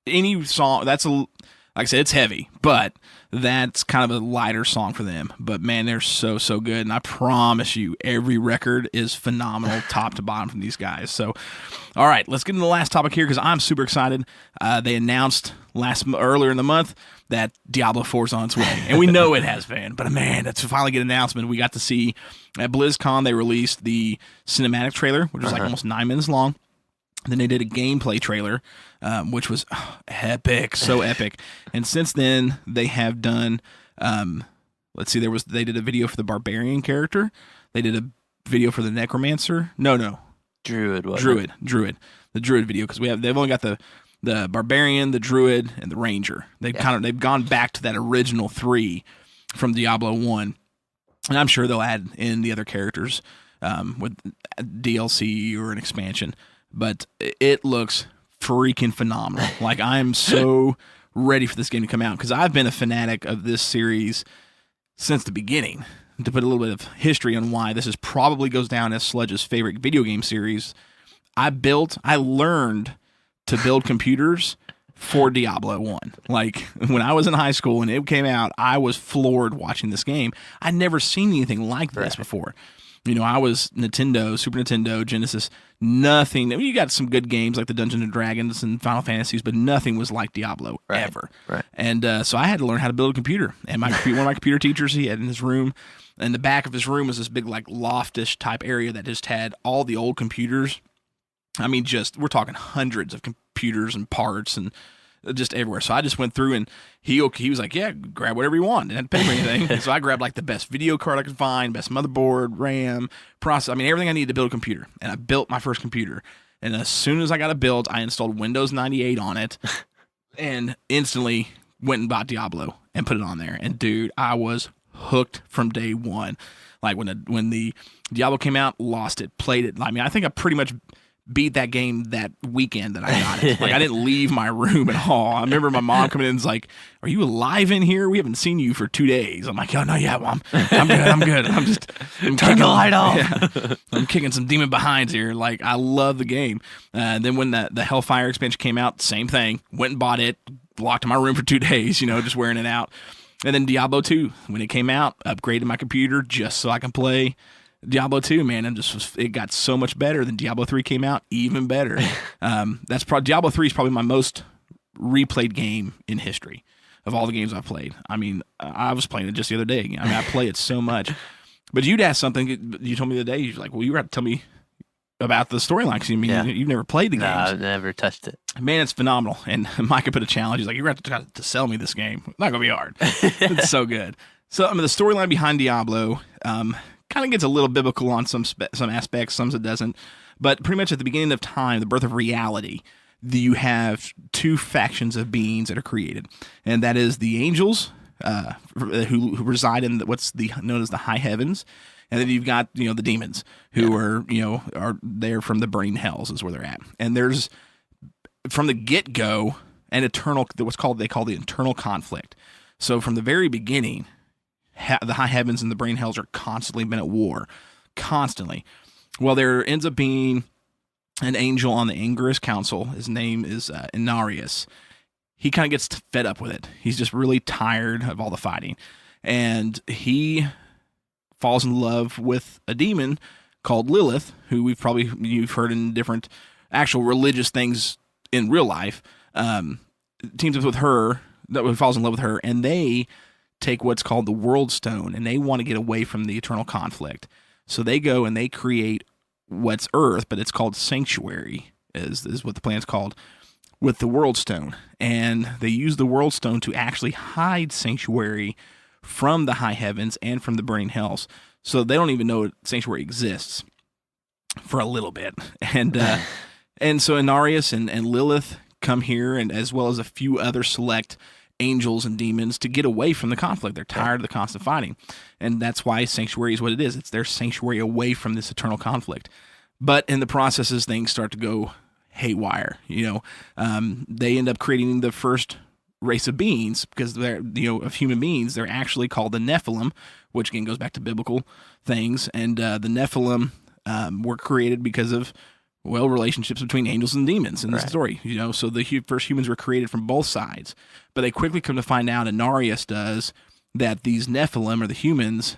any song, like I said, it's heavy, but that's kind of a lighter song for them. But man, they're so good, and I promise you, every record is phenomenal, top to bottom from these guys. So, all right, let's get into the last topic here because I'm super excited. They announced earlier in the month that Diablo 4 is on its way, and we know it has been. But man, to finally get an announcement, we got to see at BlizzCon they released the cinematic trailer, which was like almost 9 minutes long. Then they did a gameplay trailer, which was epic, so epic. And since then, they have done. Let's see, they did a video for the barbarian character. They did a video for the necromancer. No, Druid. The druid video because they've only got the barbarian, the druid, and the ranger. They've gone back to that original 3 from Diablo 1, and I'm sure they'll add in the other characters with DLC or an expansion. But it looks freaking phenomenal. Like, I'm so ready for this game to come out because I've been a fanatic of this series since the beginning. To put a little bit of history on why this probably goes down as Sludge's favorite video game series, I learned to build computers for Diablo 1. Like, when I was in high school and it came out, I was floored watching this game. I'd never seen anything like this before. You know, I was Nintendo, Super Nintendo, Genesis, nothing. I mean, you got some good games like the Dungeons and Dragons and Final Fantasies, but nothing was like Diablo ever. Right. And so I had to learn how to build a computer. And one of my computer teachers, he had in his room, in the back of his room was this big like loftish type area that just had all the old computers. I mean, we're talking hundreds of computers and parts and just everywhere. So I just went through and he was like, yeah, grab whatever you want. Didn't have to pay for anything. So I grabbed like the best video card I could find, best motherboard, RAM, processor. I mean, everything I needed to build a computer. And I built my first computer. And as soon as I got it built, I installed Windows 98 on it and instantly went and bought Diablo and put it on there. And dude, I was hooked from day one. Like when the Diablo came out, lost it, played it. I mean, I think I pretty much beat that game that weekend that I got it. Like, I didn't leave my room at all. I remember my mom coming in and was like, are you alive in here? We haven't seen you for 2 days. I'm like, oh, no, yeah, Mom. I'm good. I'm Turn the light off. Yeah, I'm kicking some demon behinds here. Like, I love the game. Then when the Hellfire expansion came out, same thing. Went and bought it, locked in my room for 2 days, just wearing it out. And then Diablo 2, when it came out, upgraded my computer just so I can play Diablo 2, man, and it got so much better. Then Diablo 3 came out, even better. Diablo 3 is probably my most replayed game in history of all the games I've played. I mean, I was playing it just the other day. I mean, I play it so much. But you'd asked something. You told me the other day. You're like, well, you were to tell me about the storyline because you've never played the games. No, I've never touched it. Man, it's phenomenal. And Micah put a challenge. He's like, you're going to have to sell me this game. Not going to be hard. It's so good. So, I mean, the storyline behind Diablo kind of gets a little biblical on some aspects, some it doesn't. But pretty much at the beginning of time, the birth of reality, you have 2 factions of beings that are created. And that is the angels, who reside in what's known as the high heavens. And then you've got, the demons who are there from the brain hells is where they're at. And there's, from the get-go, they call the internal conflict. So from the very beginning, the high heavens and the brain hells are constantly been at war. Constantly. Well, there ends up being an angel on the Angerus Council. His name is Inarius. He kind of gets fed up with it. He's just really tired of all the fighting. And he falls in love with a demon called Lilith, who you've heard in different actual religious things in real life. Teams up with her, falls in love with her, and they take what's called the World Stone, and they want to get away from the eternal conflict. So they go and they create what's Earth, but it's called Sanctuary, is what the plan's called, with the World Stone. And they use the World Stone to actually hide Sanctuary from the high heavens and from the brain hells. So they don't even know Sanctuary exists for a little bit. And so Inarius and Lilith come here, and as well as a few other select angels and demons, to get away from the conflict. They're tired of the constant fighting. And that's why Sanctuary is what it is. It's their sanctuary away from this eternal conflict. But in the processes, things start to go haywire. They end up creating the first race of beings because they're, of human beings. They're actually called the Nephilim, which again goes back to biblical things. And the Nephilim were created because of well, relationships between angels and demons in this story. You know, so the first humans were created from both sides, but they quickly come to find out, and Narius does, that these Nephilim, or the humans,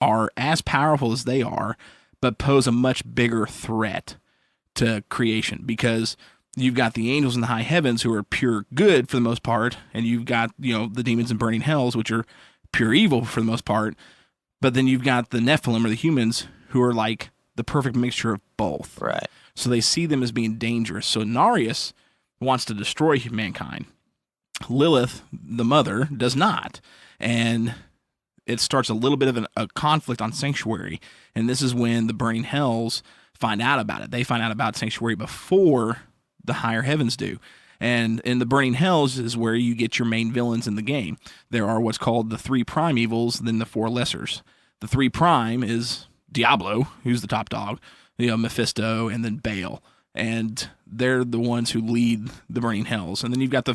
are as powerful as they are, but pose a much bigger threat to creation, because you've got the angels in the high heavens who are pure good for the most part, and you've got, you know, the demons in burning hells, which are pure evil for the most part, but then you've got the Nephilim, or the humans, who are like the perfect mixture of both. Right. So they see them as being dangerous. So Narius wants to destroy mankind. Lilith, the mother, does not. And it starts a little bit of a conflict on Sanctuary. And this is when the burning hells find out about it. They find out about Sanctuary before the higher heavens do. And in the burning hells is where you get your main villains in the game. There are what's called the 3 prime evils, then the 4 lessers. The 3 prime is Diablo, who's the top dog, you know, Mephisto, and then Baal. And they're the ones who lead the burning hells. And then you've got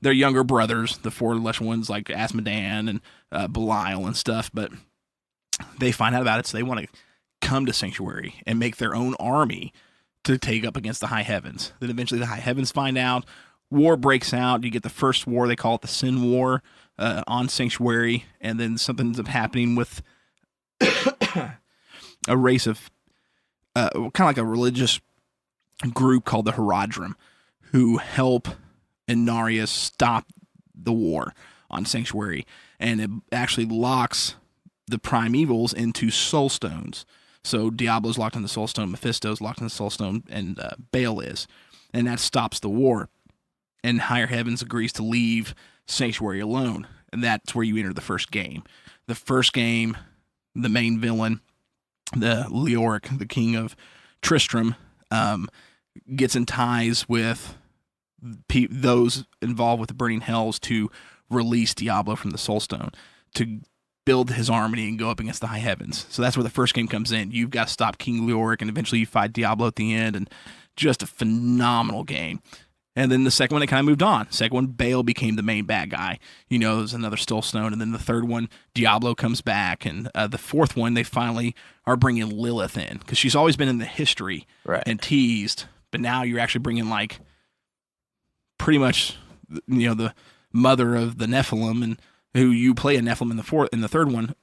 their younger brothers, the 4 lesser ones like Asmodan and Belial and stuff. But they find out about it, so they want to come to Sanctuary and make their own army to take up against the high heavens. Then eventually the high heavens find out. War breaks out. You get the first war. They call it the Sin War on Sanctuary. And then something ends up happening with a race of kind of like a religious group called the Herodrim, who help Inarius stop the war on Sanctuary. And it actually locks the prime evils into soul stones. So Diablo's locked in the soul stone, Mephisto's locked in the soul stone, and Baal is. And that stops the war. And Higher Heavens agrees to leave Sanctuary alone. And that's where you enter the first game. The first game, the main villain, the Leoric, the king of Tristram, gets in ties with those involved with the burning hells to release Diablo from the soul stone, to build his army and go up against the high heavens. So that's where the first game comes in. You've got to stop King Leoric, and eventually you fight Diablo at the end, and just a phenomenal game. And then the second one, they kind of moved on. Second one, Baal became the main bad guy. You know, there's another soul stone. And then the third one, Diablo comes back. And the fourth one, they finally are bringing Lilith in, because she's always been in the history and teased. But now you're actually bringing, like, pretty much, you know, the mother of the Nephilim, and who you play a Nephilim in the third one.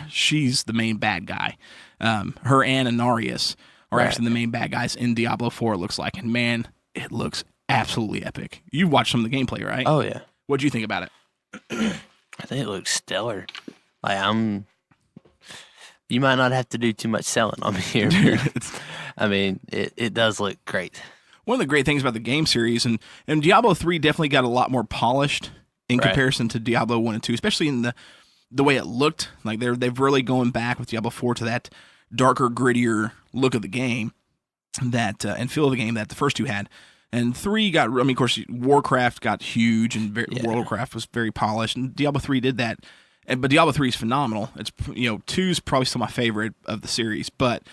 She's the main bad guy. Her and Inarius are actually the main bad guys in Diablo 4, it looks like. And man, it looks absolutely epic. You've watched some of the gameplay, right? Oh, yeah. What'd you think about it? I think it looks stellar. Like, you might not have to do too much selling on me here. I mean, it does look great. One of the great things about the game series, and Diablo 3 definitely got a lot more polished in comparison to Diablo 1 and 2, especially in the way it looked. Like they've really gone back with Diablo 4 to that darker, grittier look of the game that and feel of the game that the first two had. And 3 got, I mean, of course, Warcraft got huge, and World of Warcraft was very polished, and Diablo 3 did that. But Diablo 3 is phenomenal. It's, you know, 2 is probably still my favorite of the series, but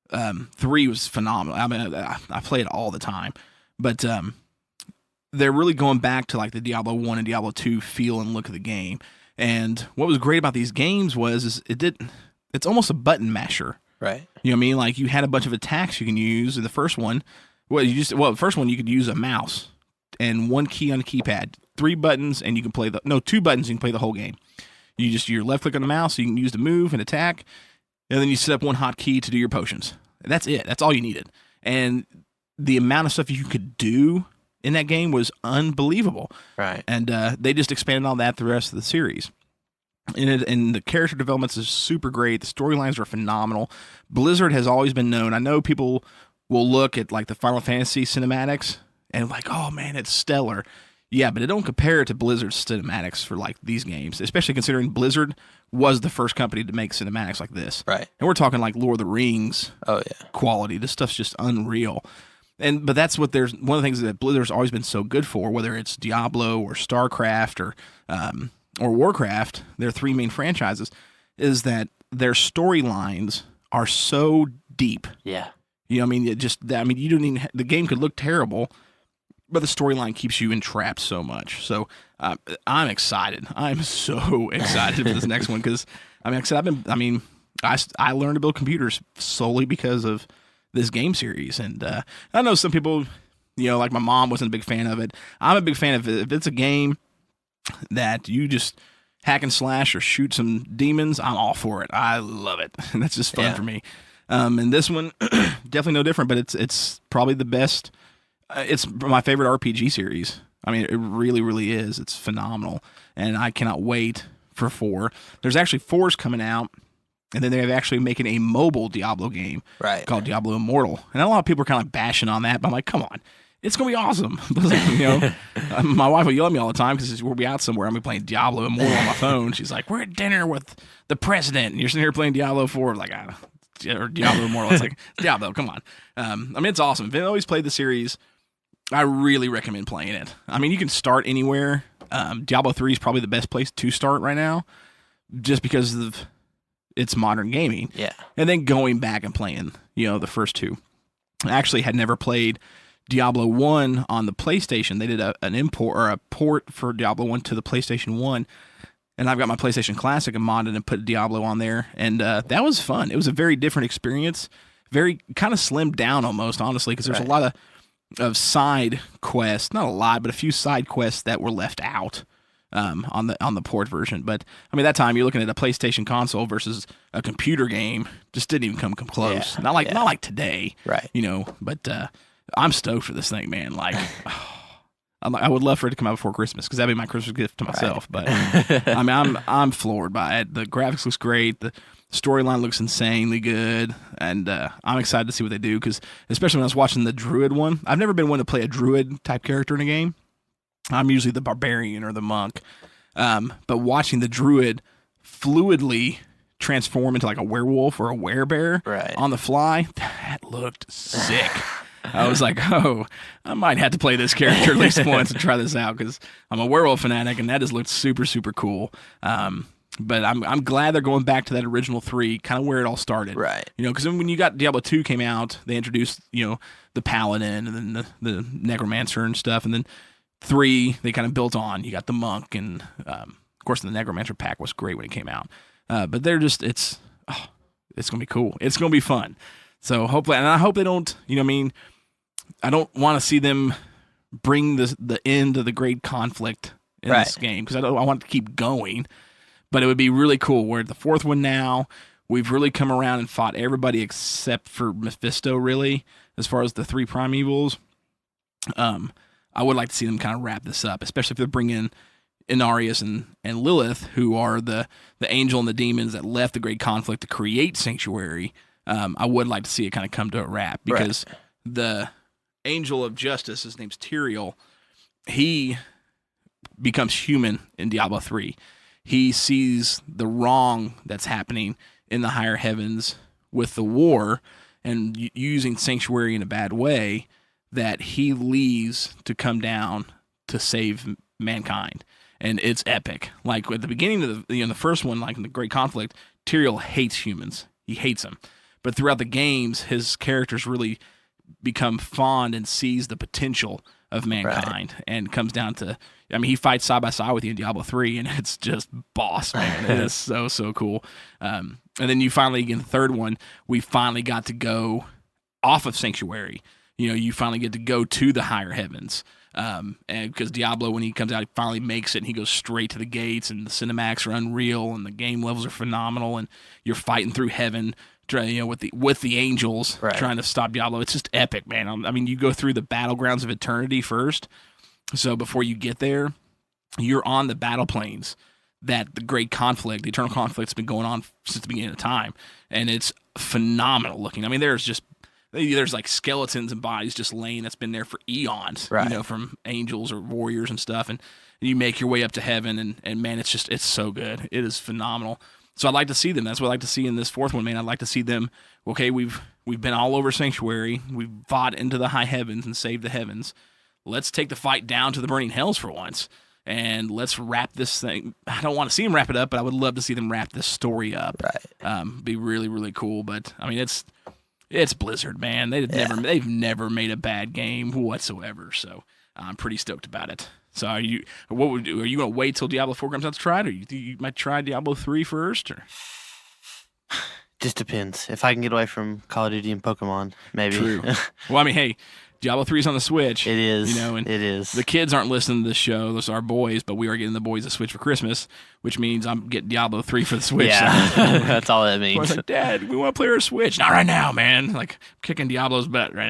3 was phenomenal. I mean, I play it all the time. But they're really going back to like the Diablo 1 and Diablo 2 feel and look of the game. And what was great about these games was it's almost a button masher. Right. You know what I mean? Like, you had a bunch of attacks you can use in the first one. The first one you could use a mouse and one key on the keypad, 3 buttons, and you can play 2 buttons, you can play the whole game. You just, your left click on the mouse, so you can use to move and attack, and then you set up one hotkey to do your potions. That's it. That's all you needed. And the amount of stuff you could do in that game was unbelievable. Right. And they just expanded on that the rest of the series. And the character developments is super great. The storylines are phenomenal. Blizzard has always been known. I know people will look at like the Final Fantasy cinematics and like, oh man, it's stellar. Yeah, but it don't compare to Blizzard's cinematics for like these games, especially considering Blizzard was the first company to make cinematics like this. Right. And we're talking like Lord of the Rings quality. This stuff's just unreal. But that's what one of the things that Blizzard's always been so good for, whether it's Diablo or StarCraft or Warcraft, their 3 main franchises, is that their storylines are so deep. Yeah. You know what I mean? You don't even, the game could look terrible, but the storyline keeps you entrapped so much. So I'm excited. I'm so excited for this next one because, I mean, like I said, I learned to build computers solely because of this game series. And I know some people, like my mom wasn't a big fan of it. I'm a big fan of it. If it's a game that you just hack and slash or shoot some demons, I'm all for it. I love it. And that's just fun for me. And this one, definitely no different, but it's probably the best. It's my favorite RPG series. I mean, it really, really is. It's phenomenal. And I cannot wait for 4. There's actually 4's coming out. And then they're actually making a mobile Diablo game called Diablo Immortal. And a lot of people are kind of bashing on that, but I'm like, come on. It's going to be awesome. My wife will yell at me all the time because we'll be out somewhere. I'm be playing Diablo Immortal on my phone. She's like, we're at dinner with the president, and you're sitting here playing Diablo 4. Like, or Diablo Immortal. It's like, Diablo, come on. I mean, it's awesome. If you always played the series, I really recommend playing it. I mean, you can start anywhere. Diablo 3 is probably the best place to start right now just because of its modern gaming. Yeah. And then going back and playing, the first 2. I actually had never played Diablo 1 on the PlayStation. They did an import or a port for Diablo 1 to the PlayStation 1. And I've got my PlayStation Classic and modded and put Diablo on there. And that was fun. It was a very different experience. Very kind of slimmed down almost, honestly, because there's a lot of side quests. Not a lot, but a few side quests that were left out on the port version. But, I mean, that time you're looking at a PlayStation console versus a computer game. Just didn't even come close. Yeah. Not like today. Right. But I'm stoked for this thing, man. Like, I would love for it to come out before Christmas because that'd be my Christmas gift to myself. But I mean, I'm floored by it. The graphics looks great. The storyline looks insanely good, and I'm excited to see what they do. Because especially when I was watching the Druid one, I've never been one to play a Druid type character in a game. I'm usually the barbarian or the monk. But watching the Druid fluidly transform into like a werewolf or a werebear on the fly, that looked sick. I was like, I might have to play this character at least once and try this out because I'm a werewolf fanatic, and that has looked super, super cool. But I'm glad they're going back to that original 3, kind of where it all started. Right. Because when you got Diablo 2 came out, they introduced, the Paladin and then the Necromancer and stuff. And then 3, they kind of built on. You got the Monk, and of course the Necromancer pack was great when it came out. But they're just, it's going to be cool. It's going to be fun. So hopefully, and I hope they don't, I don't want to see them bring the end of the great conflict in this game because I want it to keep going. But it would be really cool. We're at the 4th one now. We've really come around and fought everybody except for Mephisto, really, as far as the 3 primevals. I would like to see them kind of wrap this up, especially if they're bringing Inarius and Lilith, who are the angel and the demons that left the great conflict to create Sanctuary. I would like to see it kind of come to a wrap because the Angel of Justice, his name's Tyrael, he becomes human in Diablo 3. He sees the wrong that's happening in the higher heavens with the war and using Sanctuary in a bad way that he leaves to come down to save mankind. And it's epic. Like at the beginning of the first one, like in the Great Conflict, Tyrael hates humans. He hates them. But throughout the games, his characters really become fond and sees the potential of mankind and comes down to, I mean, he fights side by side with you in Diablo 3 and it's just boss, man. It is so, so cool. And then you finally, in the third one, we finally got to go off of Sanctuary. You finally get to go to the higher heavens. And because Diablo, when he comes out, he finally makes it and he goes straight to the gates and the cinematics are unreal and the game levels are phenomenal and you're fighting through heaven, with the angels trying to stop Diablo. It's just epic, man. I mean, you go through the battlegrounds of eternity first. So before you get there, you're on the battle plains that the great conflict, the eternal conflict's been going on since the beginning of time. And it's phenomenal looking. I mean, there's like skeletons and bodies just laying that's been there for eons, from angels or warriors and stuff. And you make your way up to heaven and man, it's so good. It is phenomenal. So I'd like to see them. That's what I'd like to see in this fourth one, man. I'd like to see them, okay, we've been all over Sanctuary. We've fought into the high heavens and saved the heavens. Let's take the fight down to the burning hells for once. And let's wrap this thing. I don't want to see them wrap it up, but I would love to see them wrap this story up. Be really, really cool. But, I mean, it's Blizzard, man. They've never made a bad game whatsoever. So I'm pretty stoked about it. So are you going to wait till Diablo 4 comes out to try it, or you might try Diablo 3 first? Or Just depends. If I can get away from Call of Duty and Pokemon, maybe. True. Well, I mean, hey, Diablo 3 is on the Switch. It is. You know, and it is. the kids aren't listening to this show. Those are our boys, but we are getting the boys a Switch for Christmas, which means I'm getting Diablo 3 for the Switch. Yeah, so. that's all that I means. was like, Dad, we want to play our Switch. Not right now, man. Like, I'm kicking Diablo's butt right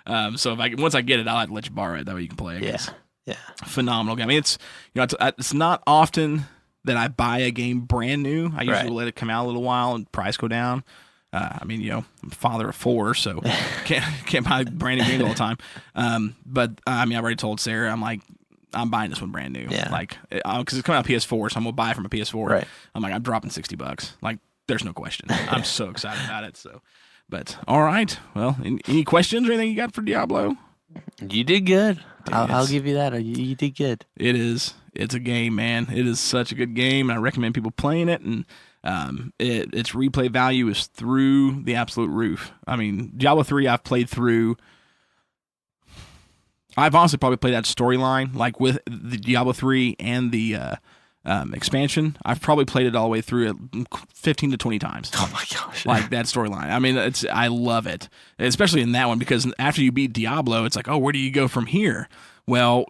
now. So once I get it, I'll have to let you borrow it. That way you can play it. Yeah. Phenomenal game. I mean, it's not often that I buy a game brand new. I usually let it come out a little while and price go down. I mean, I'm a father of 4, so can't buy brand new games all the time. But I mean, I've already told Sarah, I'm like, I'm buying this one brand new. Yeah. Like, because it's coming out PS4, so I'm gonna buy it from a PS4. Right. I'm like, I'm dropping $60. Like, there's no question. I'm so excited about it. So, but all right. Well, any questions or anything you got for Diablo? You did good. Dude, I'll give you that. You did good. It is. It's a game, man. It is such a good game, and I recommend people playing it. And its replay value is through the absolute roof. I mean, Diablo 3 I've played through. I've honestly probably played that storyline, like with the Diablo 3 and the expansion. I've probably played it all the way through it 15 to 20 times. Oh my gosh. Like that storyline. I mean, I love it, especially in that one, because after you beat Diablo, it's like, oh, where do you go from here? Well,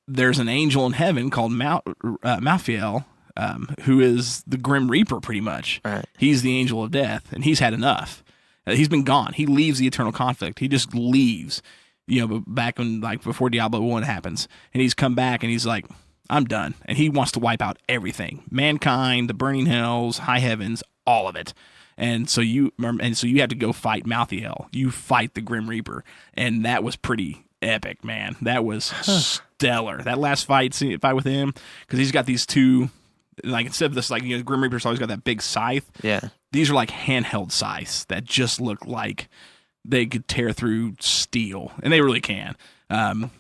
there's an angel in heaven called Malthael, who is the Grim Reaper, pretty much. Right. He's the angel of death, and he's had enough. He's been gone. He leaves the eternal conflict. He just leaves, back when, like, before Diablo 1 happens. And he's come back, and he's like, I'm done. And he wants to wipe out everything. Mankind, the burning hells, high heavens, all of it. And so you have to go fight Malthael. You fight the Grim Reaper. And that was pretty epic, man. That was stellar. That last fight with him, because he's got these two, like, instead of this, like, Grim Reaper's always got that big scythe. Yeah. These are like handheld scythes that just look like they could tear through steel, and they really can.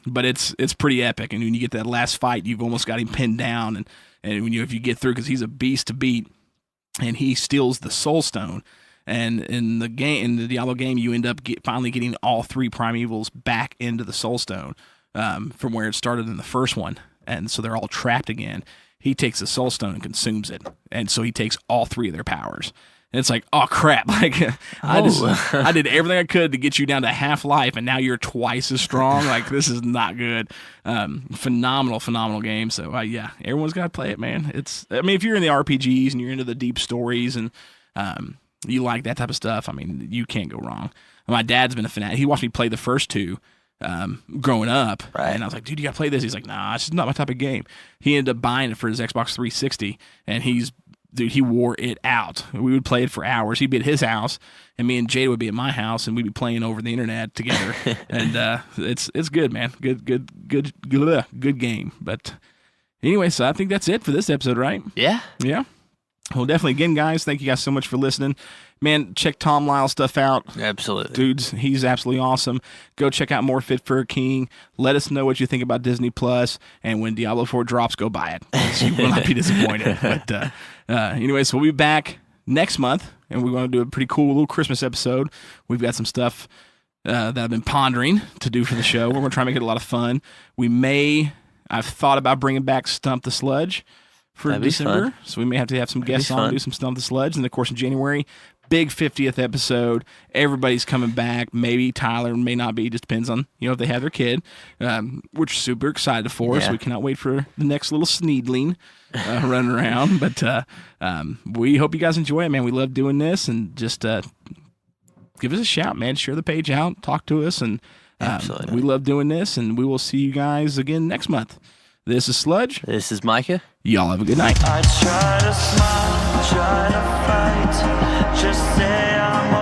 But it's pretty epic. And when you get to that last fight, you've almost got him pinned down, and when if you get through, because he's a beast to beat, and he steals the Soul Stone. And in the Diablo game, you end up finally getting all 3 primevals back into the Soul Stone from where it started in the first one, and so they're all trapped again. He takes the Soul Stone and consumes it, and so he takes all 3 of their powers. And it's like, oh crap! Like I did everything I could to get you down to half life, and now you're twice as strong. Like, this is not good. Phenomenal game. So yeah, everyone's got to play it, man. If you're in the RPGs and you're into the deep stories and you like that type of stuff, I mean, you can't go wrong. My dad's been a fanatic. He watched me play the first 2 growing up, right. And I was like, dude, you got to play this. He's like, nah, it's just not my type of game. He ended up buying it for his Xbox 360, and he wore it out. We would play it for hours. He'd be at his house, and me and Jada would be at my house, and we'd be playing over the internet together. And it's good, man. Good game. But anyway, so I think that's it for this episode, right? Yeah. Well, definitely, again, guys, thank you guys so much for listening. Man, check Tom Lyle stuff out. Absolutely. Dudes, he's absolutely awesome. Go check out more Fit for a King. Let us know what you think about Disney Plus, and when Diablo 4 drops, go buy it. You will not be disappointed. But anyways, we'll be back next month, and we want to do a pretty cool little Christmas episode. We've got some stuff that I've been pondering to do for the show. We're going to try and make it a lot of fun. I've thought about bringing back Stump the Sludge for December, so we may have to have some guests on, do some Stump the Sludge. And of course, in January, big 50th episode. Everybody's coming back. Maybe Tyler, may not be. Just depends on if they have their kid, which we're super excited for. So we cannot wait for the next little sneedling running around. But we hope you guys enjoy it, man. We love doing this, and just give us a shout, man. Share the page out, talk to us, and we love doing this. And we will see you guys again next month. This is Sludge. This is Micah. Y'all have a good night. I try to smile, try to fight, just say I'm